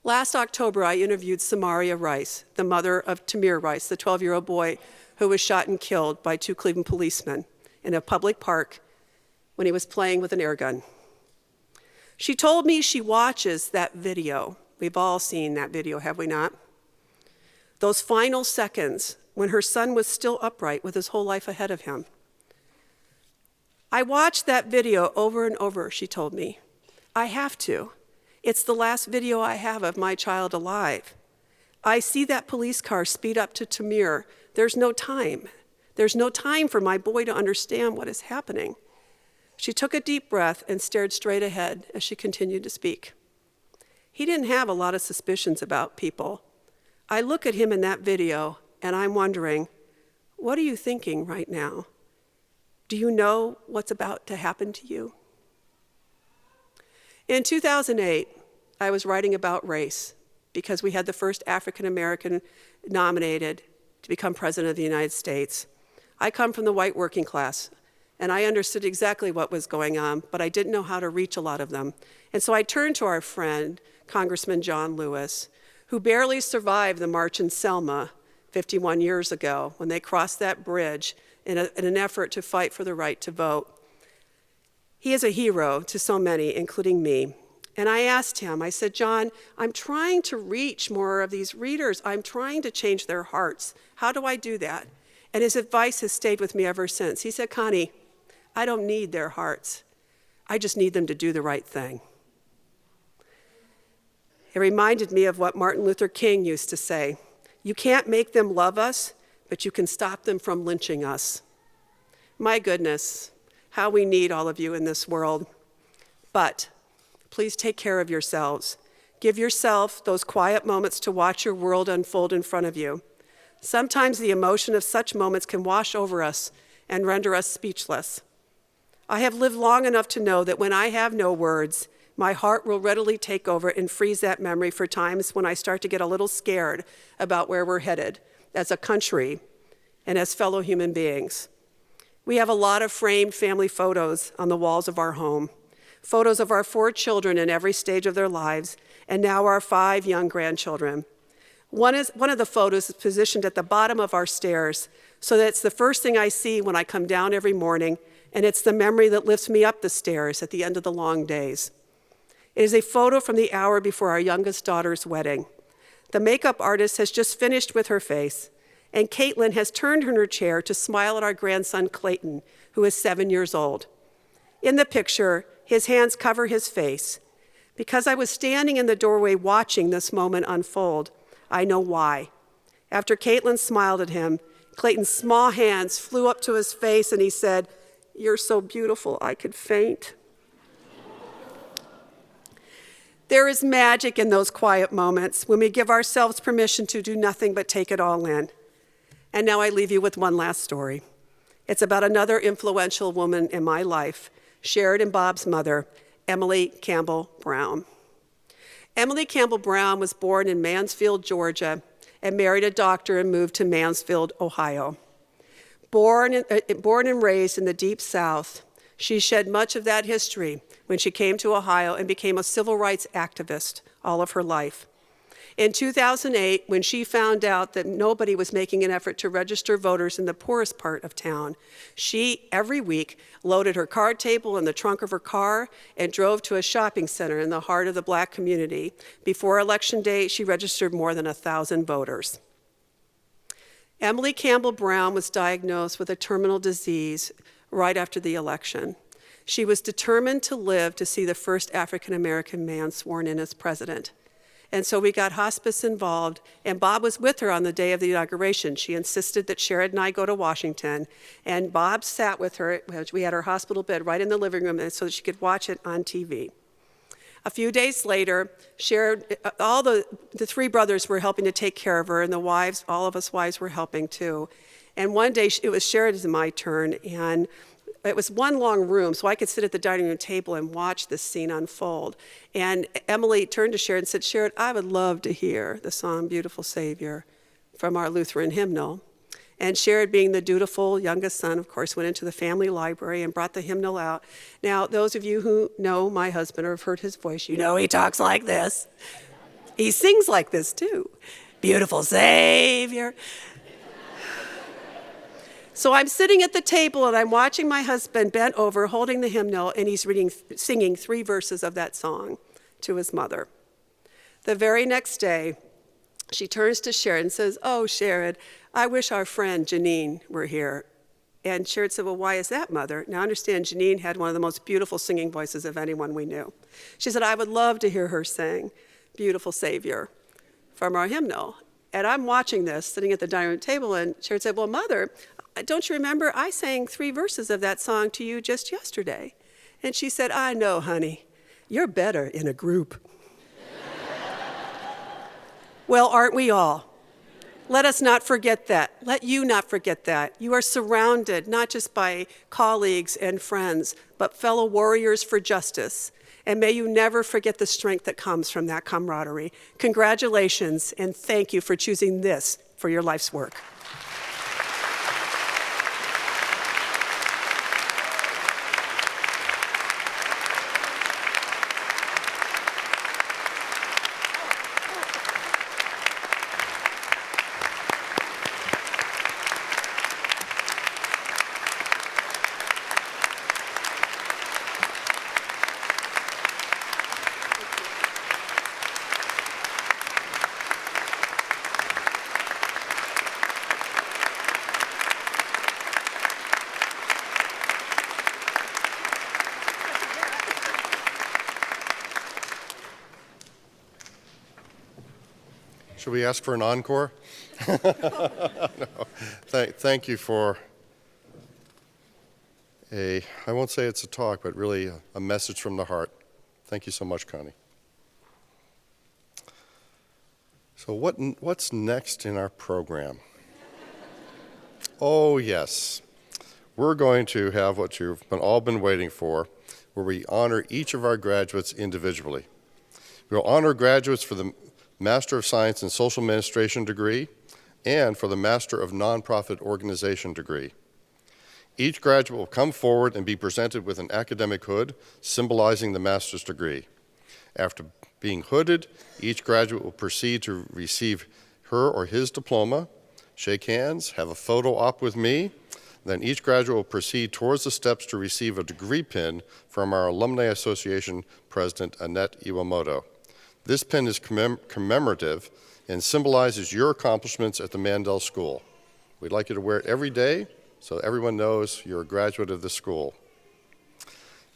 Last October, I interviewed Samaria Rice, the mother of Tamir Rice, the 12-year-old boy who was shot and killed by 2 Cleveland policemen in a public park when he was playing with an air gun. She told me she watches that video. We've all seen that video, have we not? Those final seconds when her son was still upright with his whole life ahead of him. I watched that video over and over, she told me. I have to. It's the last video I have of my child alive. I see that police car speed up to Tamir. There's no time. There's no time for my boy to understand what is happening. She took a deep breath and stared straight ahead as she continued to speak. He didn't have a lot of suspicions about people. I look at him in that video and I'm wondering, what are you thinking right now? Do you know what's about to happen to you? In 2008, I was writing about race because we had the first African American nominated to become president of the United States. I come from the white working class, and I understood exactly what was going on, but I didn't know how to reach a lot of them. And so I turned to our friend, Congressman John Lewis, who barely survived the march in Selma 51 years ago when they crossed that bridge in an effort to fight for the right to vote. He is a hero to so many, including me. And I asked him, I said, John, I'm trying to reach more of these readers. I'm trying to change their hearts. How do I do that? And his advice has stayed with me ever since. He said, Connie, I don't need their hearts. I just need them to do the right thing. It reminded me of what Martin Luther King used to say. You can't make them love us, but you can stop them from lynching us. My goodness, how we need all of you in this world. But please take care of yourselves. Give yourself those quiet moments to watch your world unfold in front of you. Sometimes the emotion of such moments can wash over us and render us speechless. I have lived long enough to know that when I have no words, my heart will readily take over and freeze that memory for times when I start to get a little scared about where we're headed as a country and as fellow human beings. We have a lot of framed family photos on the walls of our home, photos of our 4 children in every stage of their lives, and now our 5 young grandchildren. One of the photos is positioned at the bottom of our stairs, so that it's the first thing I see when I come down every morning, and it's the memory that lifts me up the stairs at the end of the long days. It is a photo from the hour before our youngest daughter's wedding. The makeup artist has just finished with her face, and Caitlin has turned in her chair to smile at our grandson Clayton, who is 7 years old. In the picture, his hands cover his face. Because I was standing in the doorway watching this moment unfold, I know why. After Caitlin smiled at him, Clayton's small hands flew up to his face and he said, "You're so beautiful, I could faint." There is magic in those quiet moments when we give ourselves permission to do nothing but take it all in. And now I leave you with one last story. It's about another influential woman in my life, Sherrod and Bob's mother, Emily Campbell Brown. Emily Campbell Brown was born in Mansfield, Georgia, and married a doctor and moved to Mansfield, Ohio. Born and raised in the Deep South, she shed much of that history when she came to Ohio and became a civil rights activist all of her life. In 2008, when she found out that nobody was making an effort to register voters in the poorest part of town, she, every week, loaded her card table in the trunk of her car and drove to a shopping center in the heart of the Black community. Before Election Day, she registered more than 1,000 voters. Emily Campbell Brown was diagnosed with a terminal disease right after the election. She was determined to live to see the first African-American man sworn in as president. And so we got hospice involved, and Bob was with her on the day of the inauguration. She insisted that Sherrod and I go to Washington, and Bob sat with her. We had her hospital bed right in the living room so that she could watch it on TV. A few days later, Sherrod, all the 3 brothers were helping to take care of her, and the wives, all of us wives were helping too. And one day, it was Sherrod's and my turn, and it was one long room, so I could sit at the dining room table and watch this scene unfold. And Emily turned to Sherrod and said, "Sherrod, I would love to hear the song Beautiful Savior from our Lutheran hymnal." And Sherrod, being the dutiful youngest son, of course, went into the family library and brought the hymnal out. Now, those of you who know my husband or have heard his voice, you know he talks like this. He sings like this, too. Beautiful Savior. So I'm sitting at the table and I'm watching my husband bent over, holding the hymnal, and he's singing 3 verses of that song to his mother. The very next day, she turns to Sherrod and says, "Oh, Sherrod, I wish our friend Janine were here." And Sherrod said, "Well, why is that, Mother?" Now, understand, Janine had one of the most beautiful singing voices of anyone we knew. She said, "I would love to hear her sing Beautiful Savior from our hymnal." And I'm watching this, sitting at the dining room table, and Sherrod said, "Well, Mother, don't you remember? I sang 3 verses of that song to you just yesterday. And she said, I know, honey. You're better in a group. Well, aren't we all? Let us not forget that. Let you not forget that. You are surrounded not just by colleagues and friends, but fellow warriors for justice. And may you never forget the strength that comes from that camaraderie. Congratulations, and thank you for choosing this for your life's work. Should we ask for an encore? No. Thank you for I won't say it's a talk, but really a message from the heart. Thank you so much, Connie. So what's next in our program? Oh, yes. We're going to have what you've all been waiting for, where we honor each of our graduates individually. We'll honor graduates for the Master of Science in Social Administration degree and for the Master of Nonprofit Organization degree. Each graduate will come forward and be presented with an academic hood symbolizing the master's degree. After being hooded, each graduate will proceed to receive her or his diploma, shake hands, have a photo op with me. Then each graduate will proceed towards the steps to receive a degree pin from our Alumni Association President, Annette Iwamoto. This pin is commemorative and symbolizes your accomplishments at the Mandel School. We'd like you to wear it every day so everyone knows you're a graduate of the school.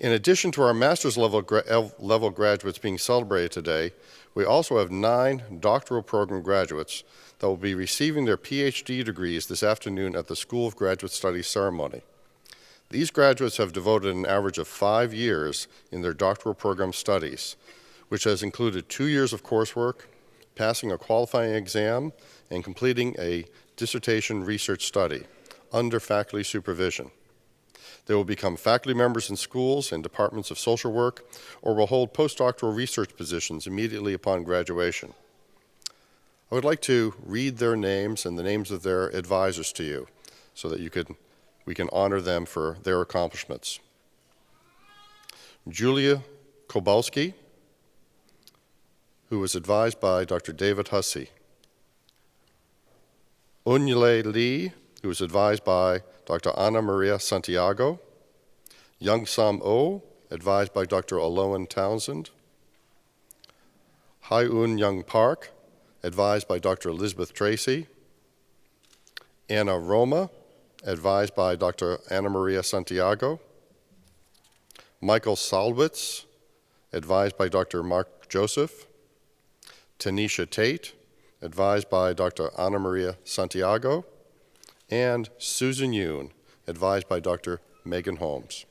In addition to our master's level graduates being celebrated today, we also have 9 doctoral program graduates that will be receiving their PhD degrees this afternoon at the School of Graduate Studies ceremony. These graduates have devoted an average of 5 years in their doctoral program studies, which has included 2 years of coursework, passing a qualifying exam, and completing a dissertation research study under faculty supervision. They will become faculty members in schools and departments of social work, or will hold postdoctoral research positions immediately upon graduation. I would like to read their names and the names of their advisors to you so that we can honor them for their accomplishments. Julia Kowalski, who was advised by Dr. David Hussey. Unyele Lee, who was advised by Dr. Ana Maria Santiago. Young Sam Oh, advised by Dr. Aloan Townsend. Hai-Un Young Park, advised by Dr. Elizabeth Tracy. Anna Roma, advised by Dr. Ana Maria Santiago. Michael Salwitz, advised by Dr. Mark Joseph. Tanisha Tate, advised by Dr. Ana Maria Santiago. And Susan Yoon, advised by Dr. Megan Holmes.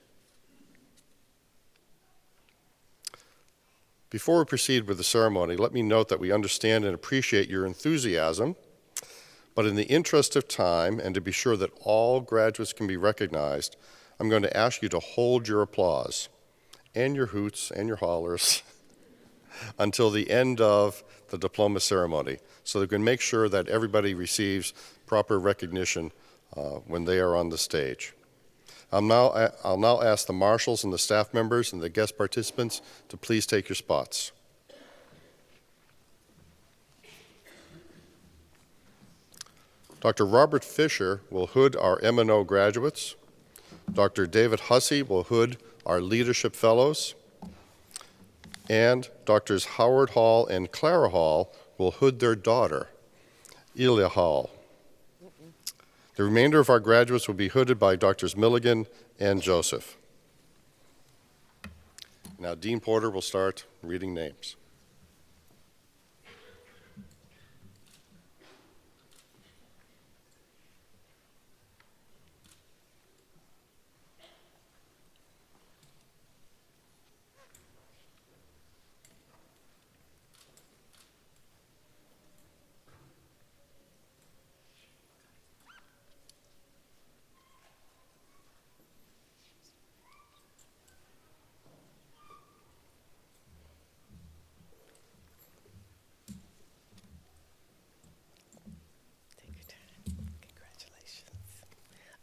Before we proceed with the ceremony, let me note that we understand and appreciate your enthusiasm, but in the interest of time and to be sure that all graduates can be recognized, I'm going to ask you to hold your applause and your hoots and your hollers until the end of the diploma ceremony, so that we can make sure that everybody receives proper recognition when they are on the stage. I'll now ask the marshals and the staff members and the guest participants to please take your spots. Dr. Robert Fisher will hood our M&O graduates. Dr. David Hussey will hood our leadership fellows. And Drs. Howard Hall and Clara Hall will hood their daughter, Ilya Hall. The remainder of our graduates will be hooded by Drs. Milligan and Joseph. Now, Dean Porter will start reading names.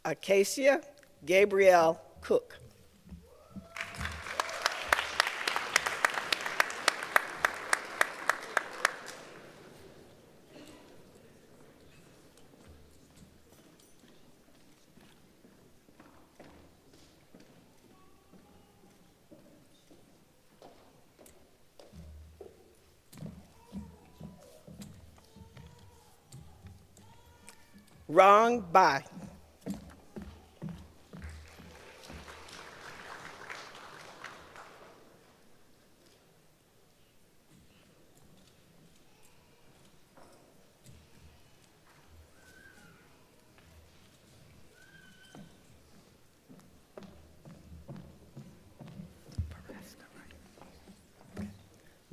Acacia Gabrielle Cook. Wrong by.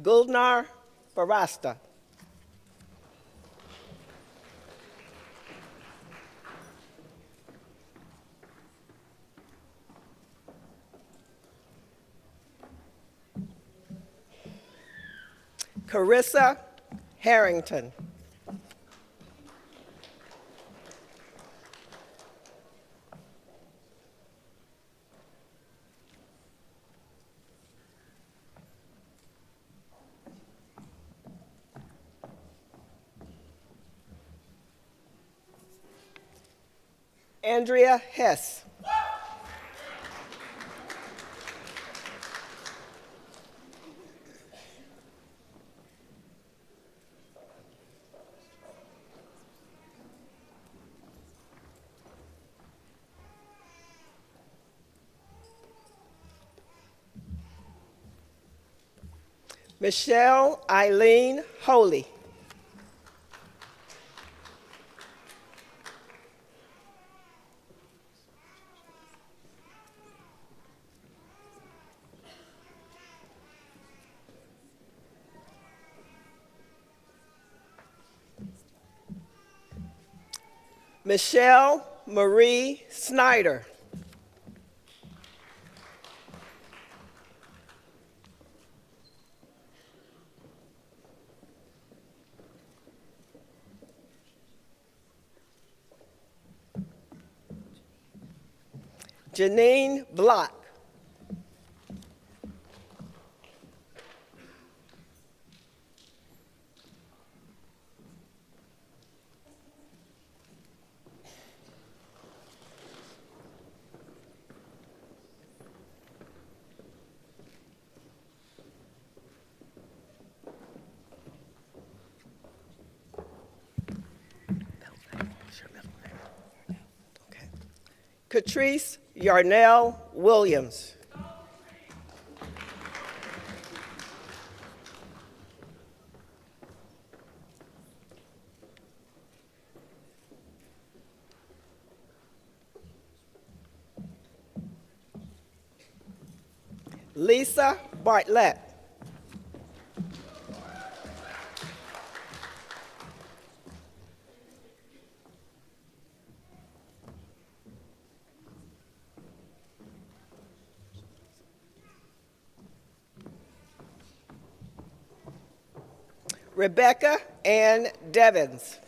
Gulnar Barasta. Carissa Harrington. Andrea Hess. Michelle Eileen Holy. Michelle Marie Snyder. Janine Block. Okay. Catrice Yarnell Williams. Lisa Bartlett. Rebecca Ann Devins.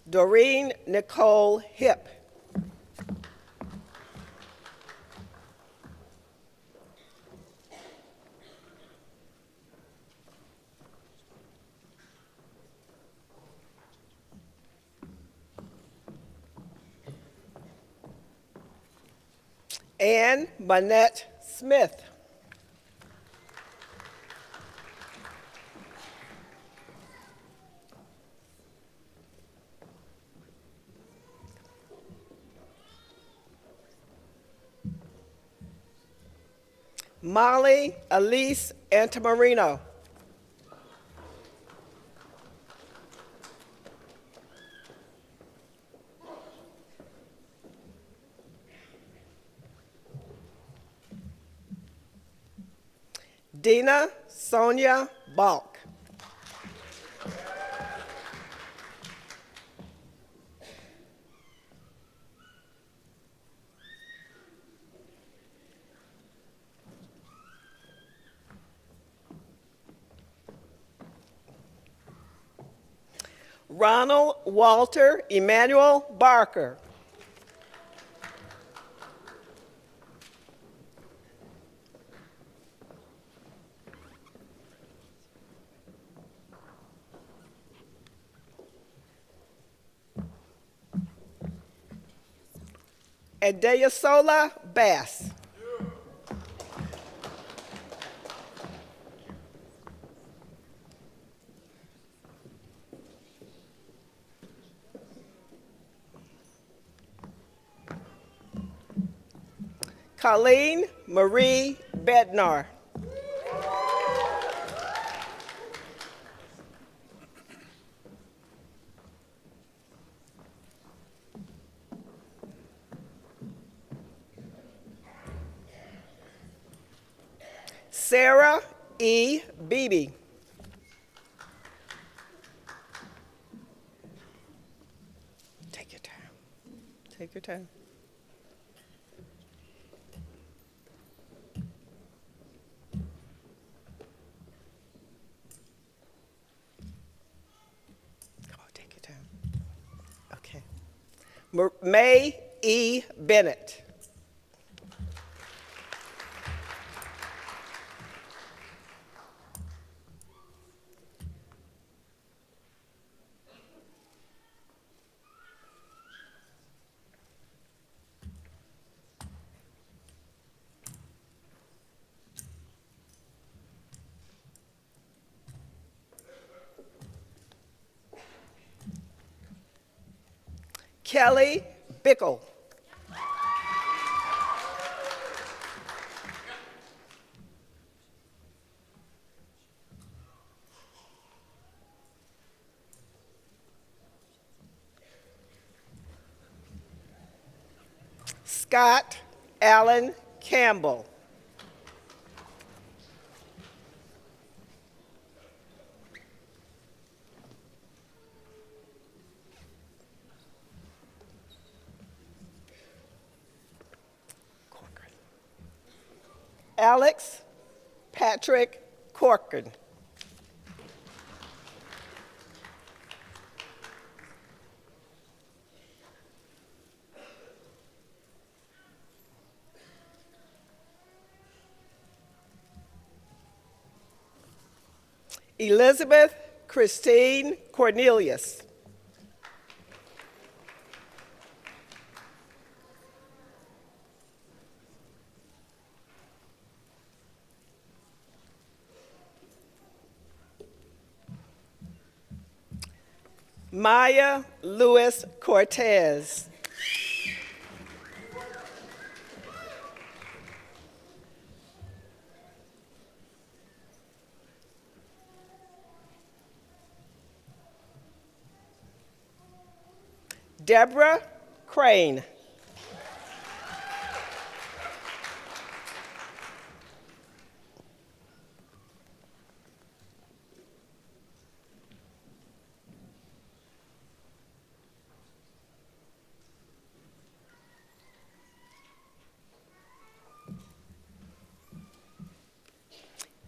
Doreen Nicole Hip. Ann Manette Smith. Molly Elise Antamarino. Dina Sonia Balk. Ronald Walter Emmanuel Barker. Adeosola Bass. Colleen Marie Bednar. Sarah E. Beebe. Take your time. Take your time. Come on, take your time. Okay. May E. Bennett. Kelly Bickle. Scott Allen Campbell. Alex Patrick Corcoran. Elizabeth Christine Cornelius. Maya Lewis Cortez. Deborah Crane.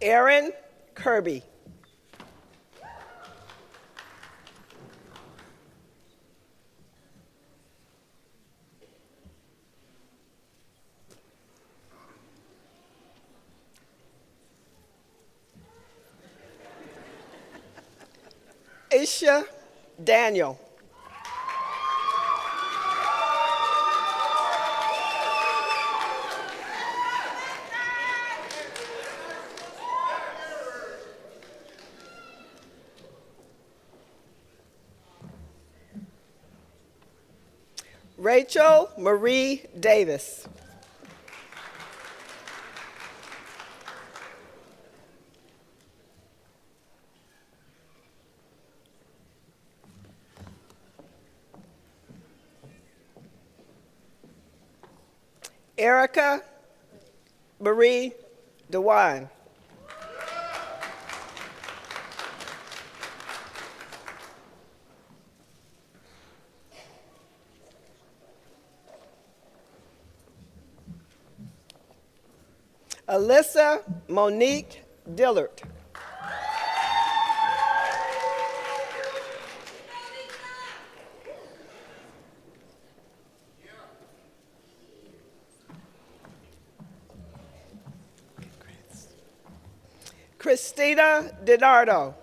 Aaron Kirby. Isha Daniel. Rachel Marie Davis. Erica Marie DeWine. Alyssa Monique Dillard. Christina DiNardo.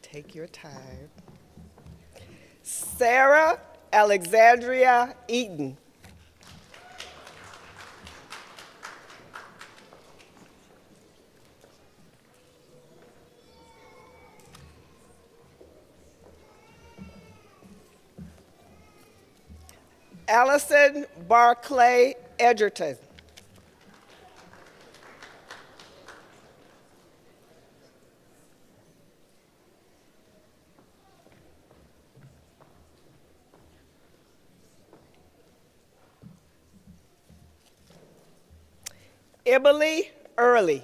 Take your time. Sarah Alexandria Eaton. Allison Barclay Edgerton. Emily Early.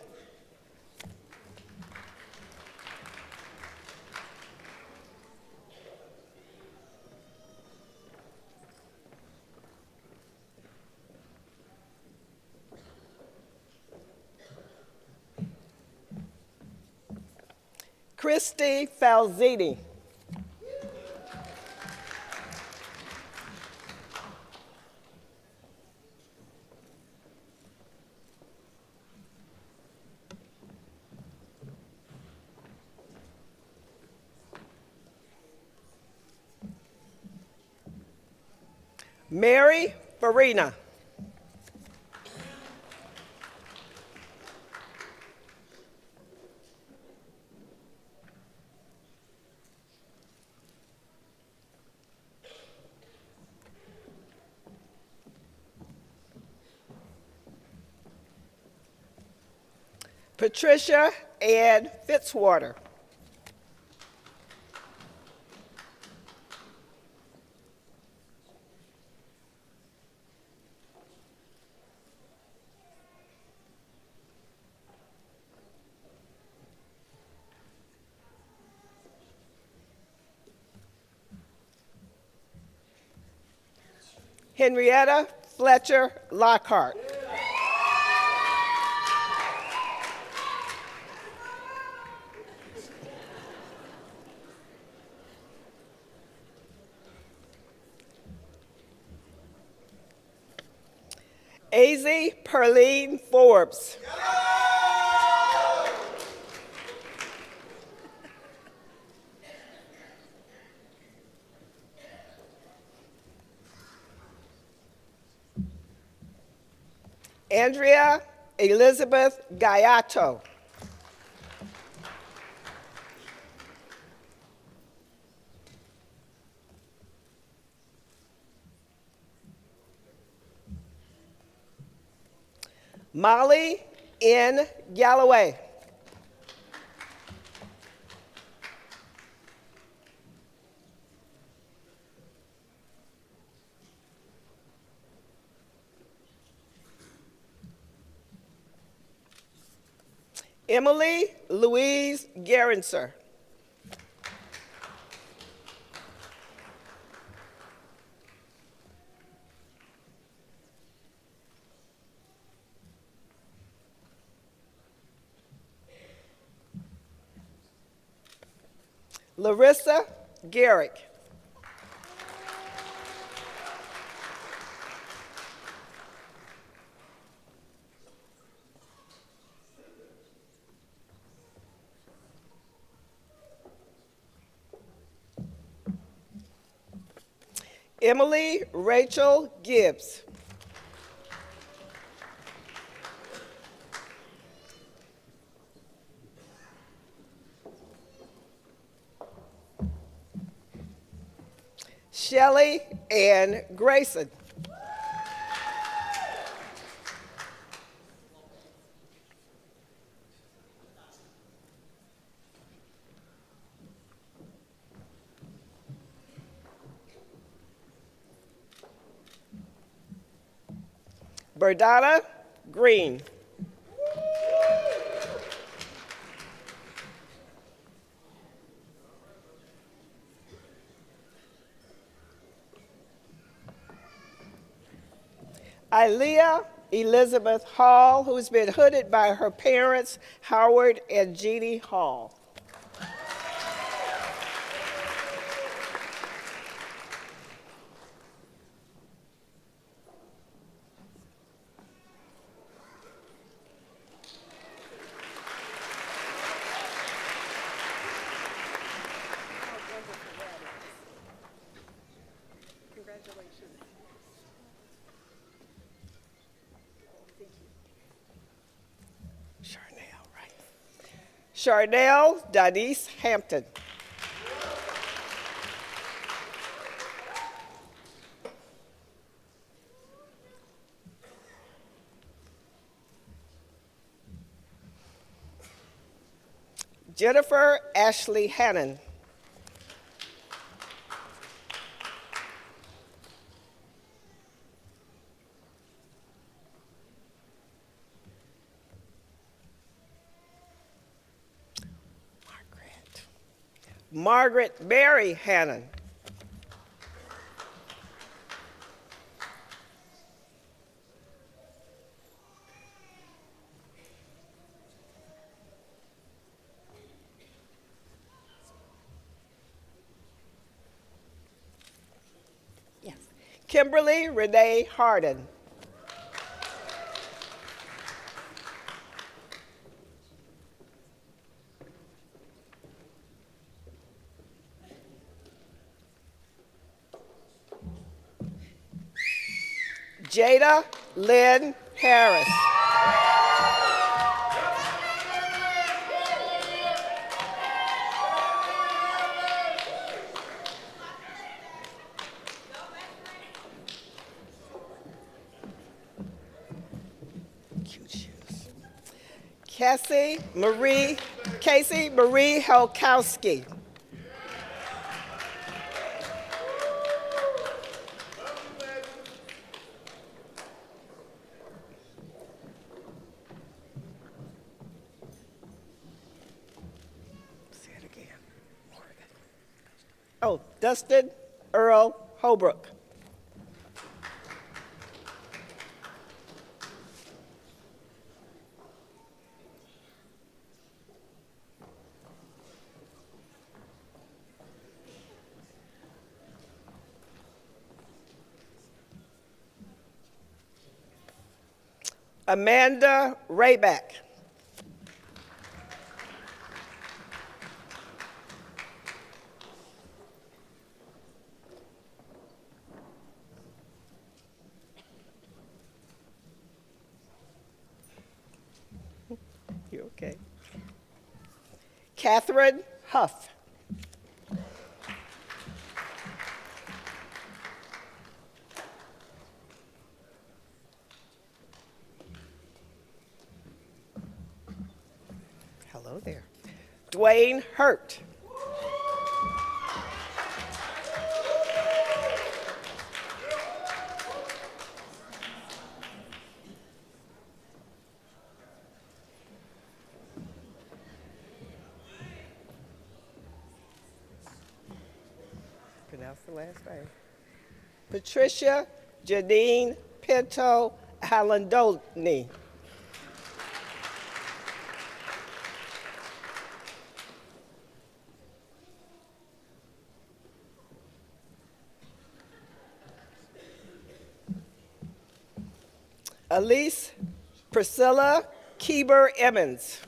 Christy Falzini. Mary Farina. Patricia Ann Fitzwater. Henrietta Fletcher Lockhart. Azy Perline Forbes. Andrea Elizabeth Gaiato. Molly N. Galloway. Emily Louise Gerenser. Larissa Garrick. Emily Rachel Gibbs. Shelley Ann Grayson. Berdana Green. Ilea Elizabeth Hall, who's been hooded by her parents, Howard and Jeannie Hall. Charnel, right. Charnel Denise Hampton. Jennifer Ashley Hannon. Margaret Mary Hannon. Yes. Kimberly Renee Harden. Jada Lynn Harris. Cute shoes. Casey Marie Helkowski. Say it again. Oh, Dustin Earl Holbrook. Amanda Rayback. You okay? Catherine Huff. Hello there. Dwayne Hurt. Pronounce the last name. Patricia Janine Pinto Alandoni. Elise Priscilla Keeber Emmons.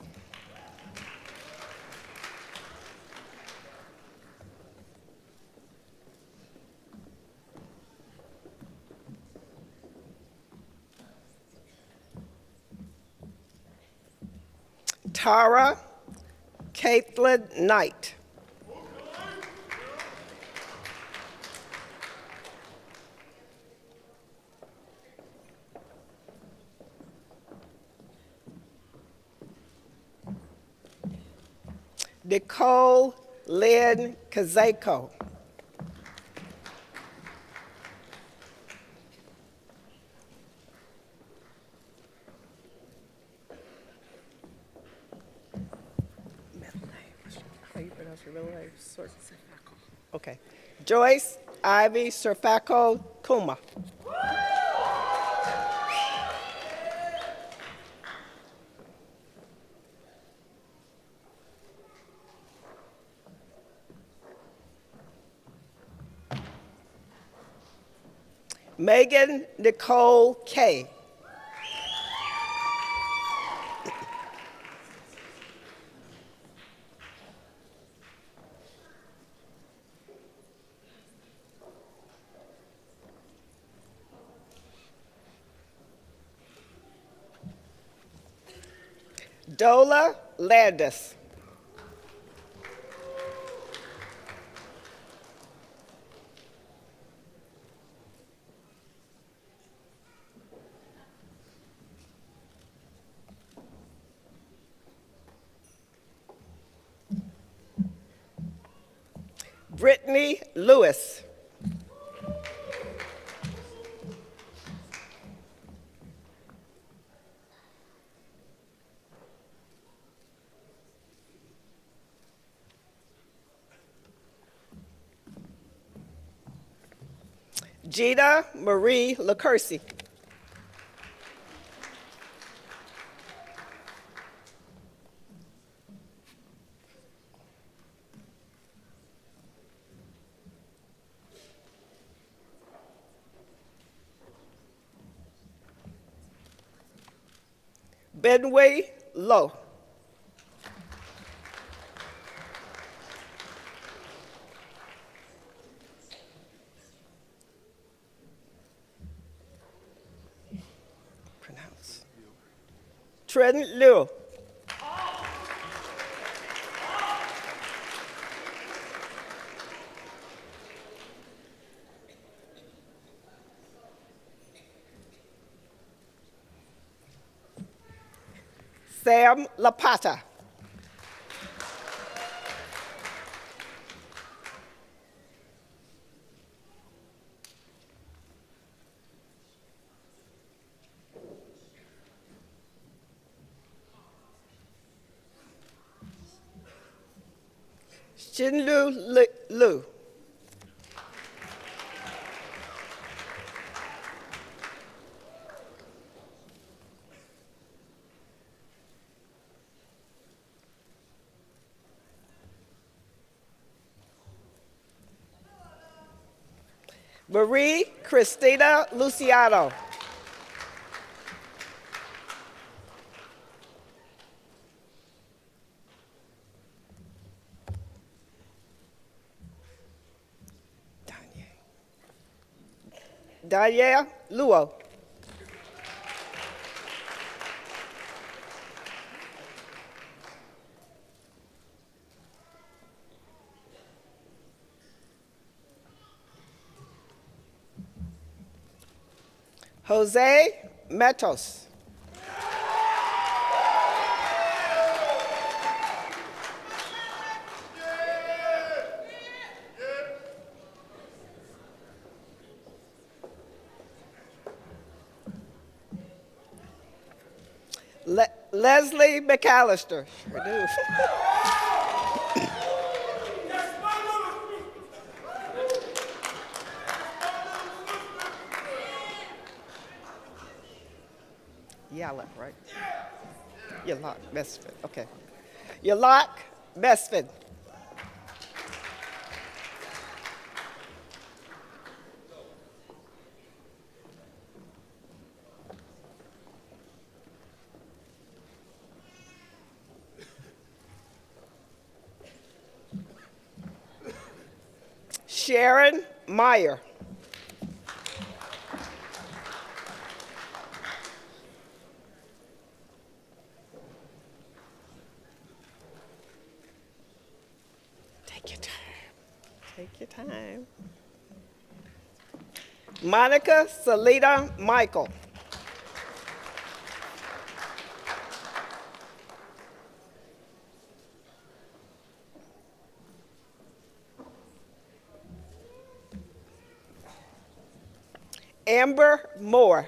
Tara Caitlin Knight. Nicole Lynn Kazako. How you pronounce your middle name? Okay. Joyce Ivy Serfaco Kuma. Megan Nicole Kay. Dola Landis. Brittany Lewis. Gina Marie LaCurcy. Benway Lowe. Pronounce. Trent Liu. Sam Lapata. Shinlu Lu. Marie Christina Luciano. Danielle Luo. Jose Metos. Leslie McAllister. Sure do. Yalak, right? Yalak Mesfin. Okay. Yalak Mesfin. Sharon Meyer. Take your time. Take your time. Monica Salida Michael. Amber Moore.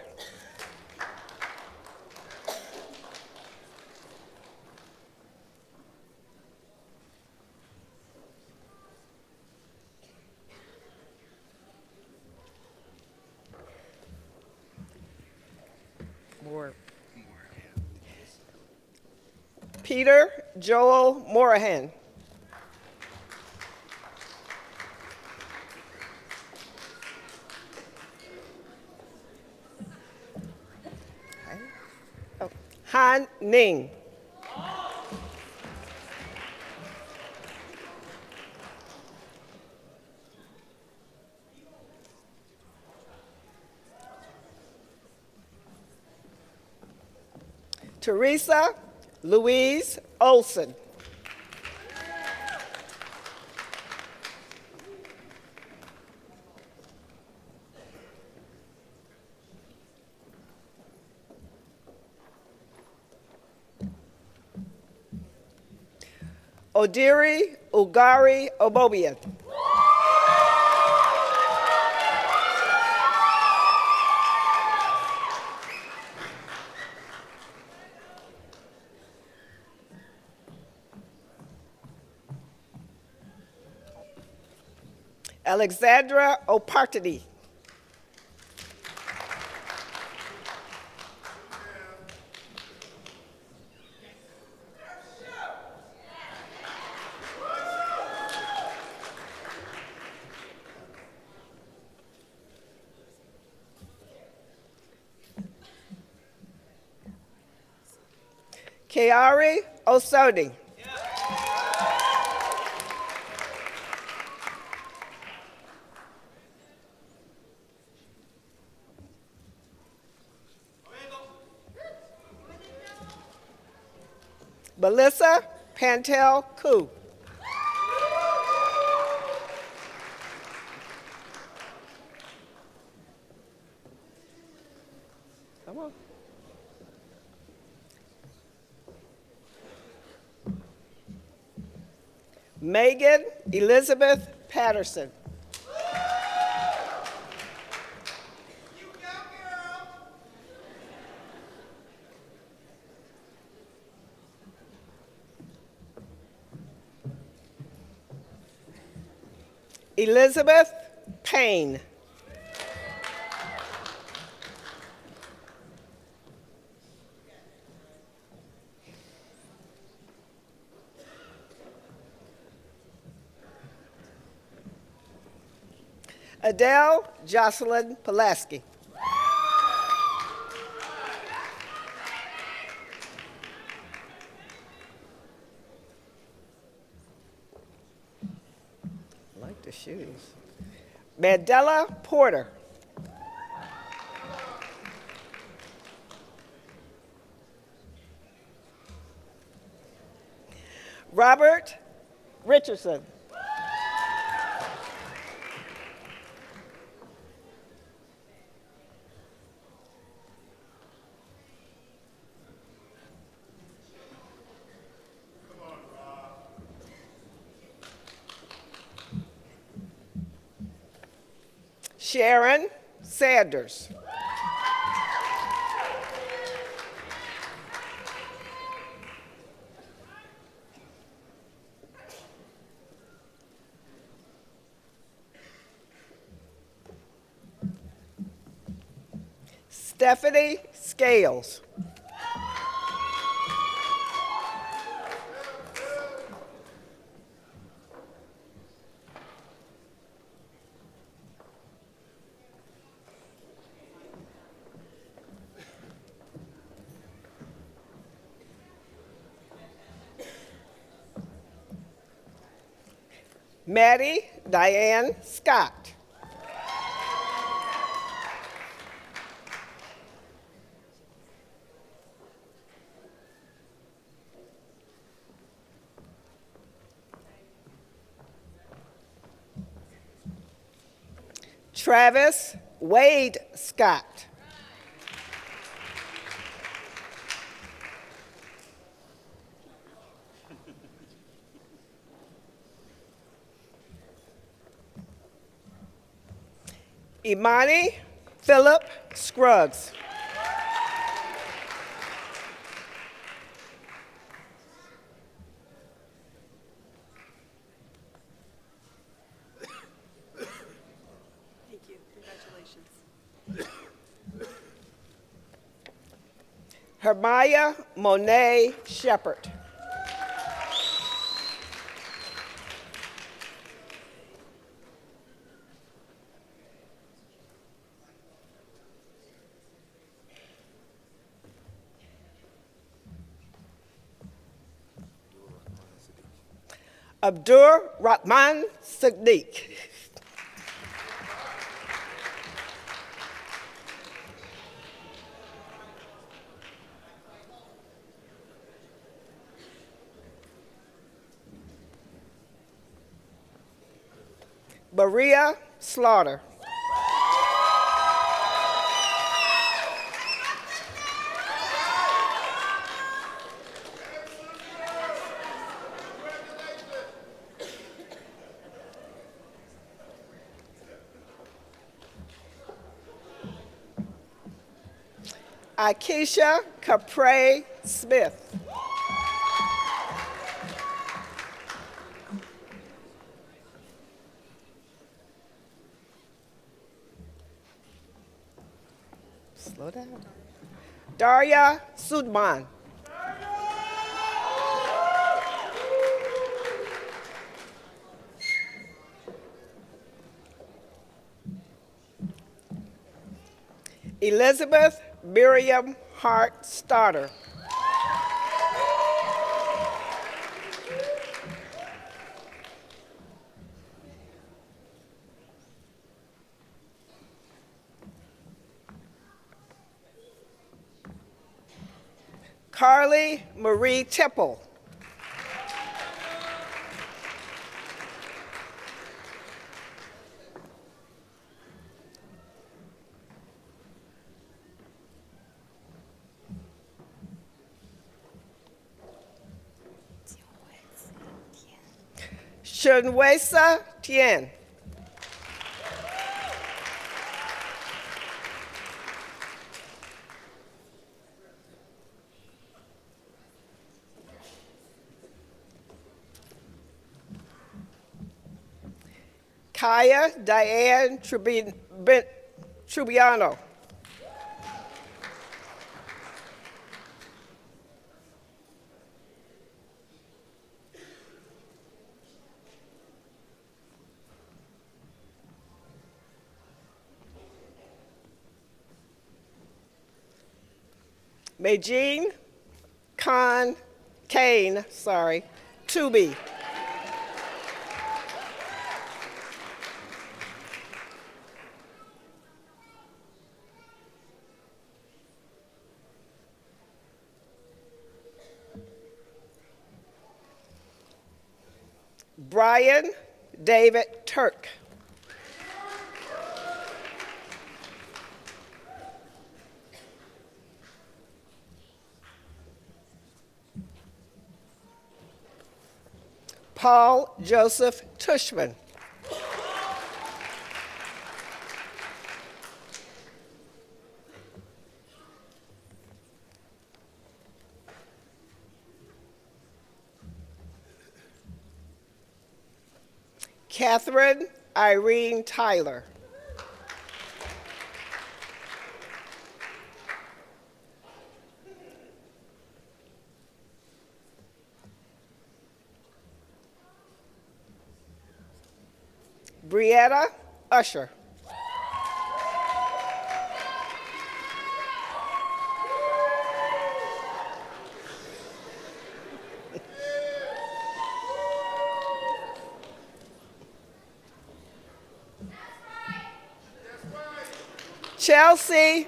Peter Joel Morahan. Han Ning. Teresa Louise Olson. Odiri Ugari Obobian. Alexandra Opartini. Kiari Osodi. Melissa Pantel Koo. Come on. Megan Elizabeth Patterson. Elizabeth Payne. Adele Jocelyn Pulaski. I like the shoes. Mandela Porter. Robert Richardson. Sharon Sanders. Stephanie Scales. Maddie Diane Scott. Travis Wade Scott. Imani Philip Scruggs. Thank you. Congratulations. Hermaya Monet Shepherd. Abdur Rahman Siddiq. Maria Slaughter. Akeisha Capre Smith. Slow down. Daria Sudman. Elizabeth Miriam Hart Starter. Carly Marie Tipple. Shunwesa Tien. Kaya Diane Trubiano. Majeen Kane, Tubi. Brian David Turk. Paul Joseph Tushman. Catherine Irene Tyler. Brietta Usher. Chelsea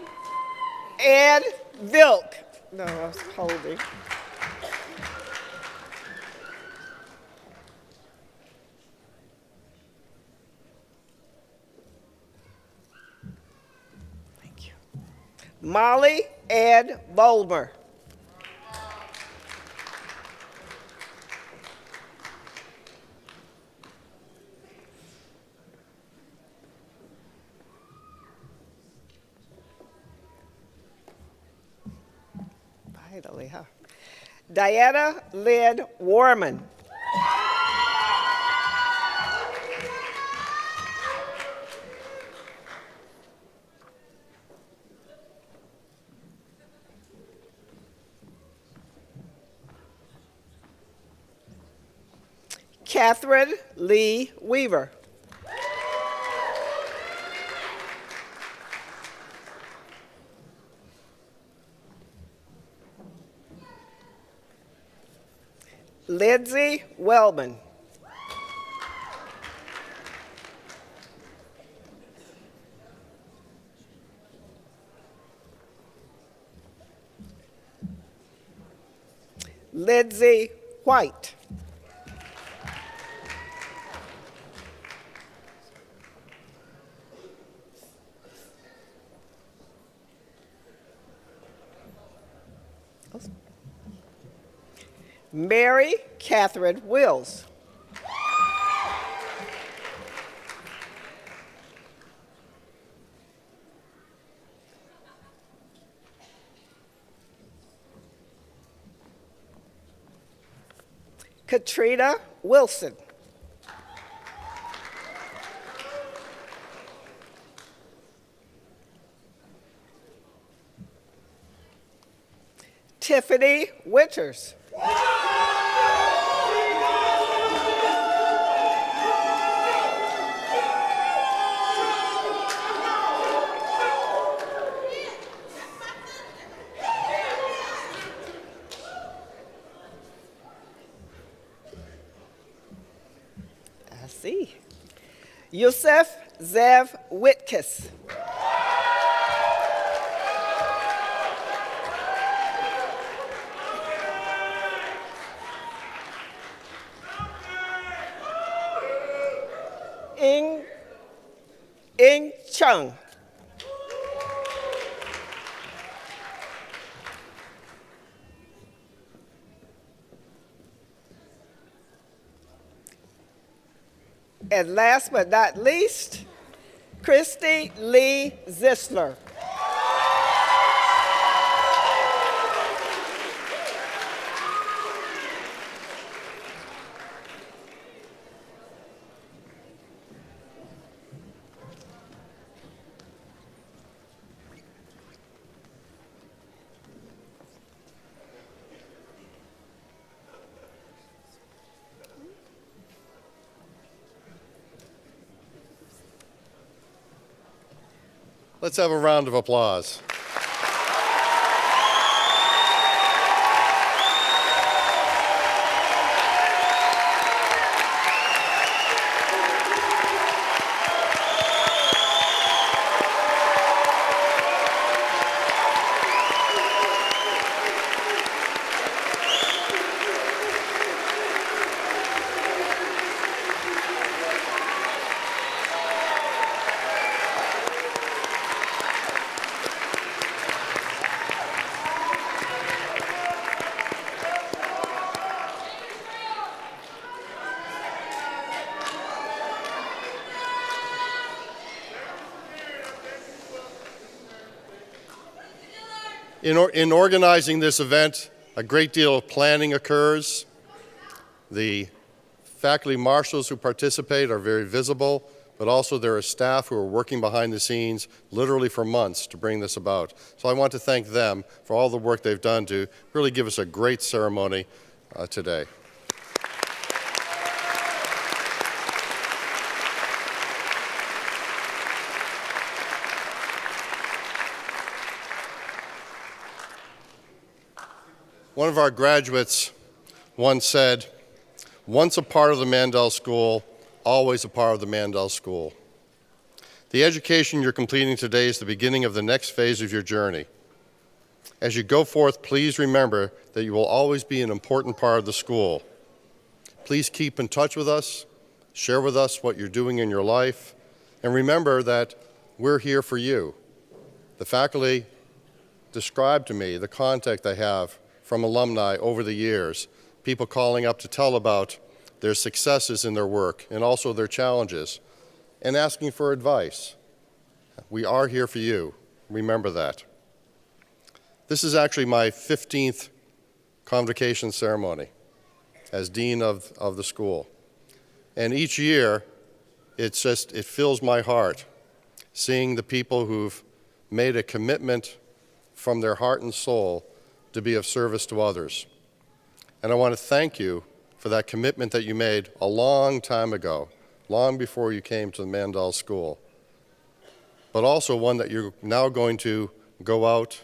Ann Vilk. No, I was holding. Thank you. Molly Ann Bolmer. Finally, huh? Diana Lynn Warman. Catherine Lee Weaver. Lindsay Wellman. Lindsay White. Mary Catherine Wills. Katrina Wilson. Tiffany Winters. I see. Yusef Zev Witkes. Ing Chung. And last but not least, Christy Lee Zisler. Let's have a round of applause. In organizing this event, a great deal of planning occurs. The faculty marshals who participate are very visible, but also there are staff who are working behind the scenes literally for months to bring this about. So I want to thank them for all the work they've done to really give us a great ceremony today. One of our graduates once said, "Once a part of the Mandel School, always a part of the Mandel School." The education you're completing today is the beginning of the next phase of your journey. As you go forth, please remember that you will always be an important part of the school. Please keep in touch with us, share with us what you're doing in your life, and remember that we're here for you. The faculty described to me the contact they have from alumni over the years, people calling up to tell about their successes in their work and also their challenges, and asking for advice. We are here for you. Remember that. This is actually my 15th convocation ceremony as dean of the school. And each year, it fills my heart seeing the people who've made a commitment from their heart and soul to be of service to others. And I want to thank you for that commitment that you made a long time ago, long before you came to the Mandel School, but also one that you're now going to go out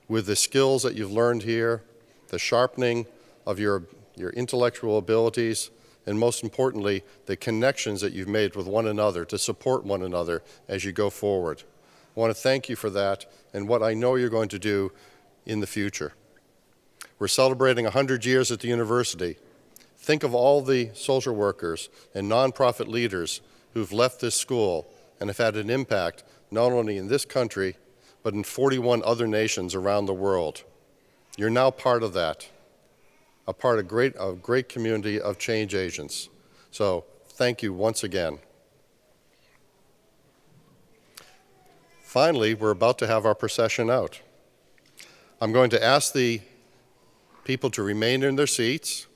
with the skills that you've learned here, the sharpening of your intellectual abilities, and most importantly, the connections that you've made with one another to support one another as you go forward. I want to thank you for that and what I know you're going to do in the future. We're celebrating 100 years at the university. Think of all the social workers and nonprofit leaders who've left this school and have had an impact not only in this country, but in 41 other nations around the world. You're now part of that, a part of a great community of change agents. So thank you once again. Finally, we're about to have our procession out. I'm going to ask the people to remain in their seats.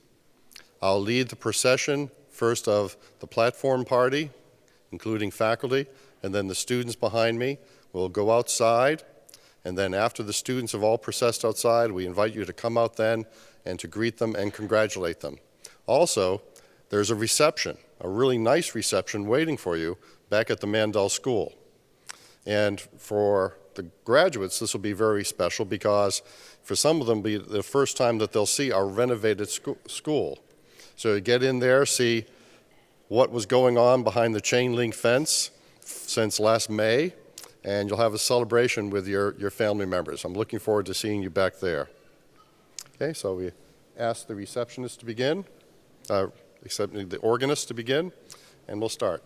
I'll lead the procession, first of the platform party, including faculty, and then the students behind me will go outside. And then after the students have all processed outside, we invite you to come out then and to greet them and congratulate them. Also, there's a reception, a really nice reception waiting for you back at the Mandel School. And for the graduates, this will be very special because for some of them, it'll be the first time that they'll see our renovated school. So you get in there, see what was going on behind the chain link fence since last May, and you'll have a celebration with your family members. I'm looking forward to seeing you back there. Okay, so we ask the receptionist to begin, the organist to begin, and we'll start.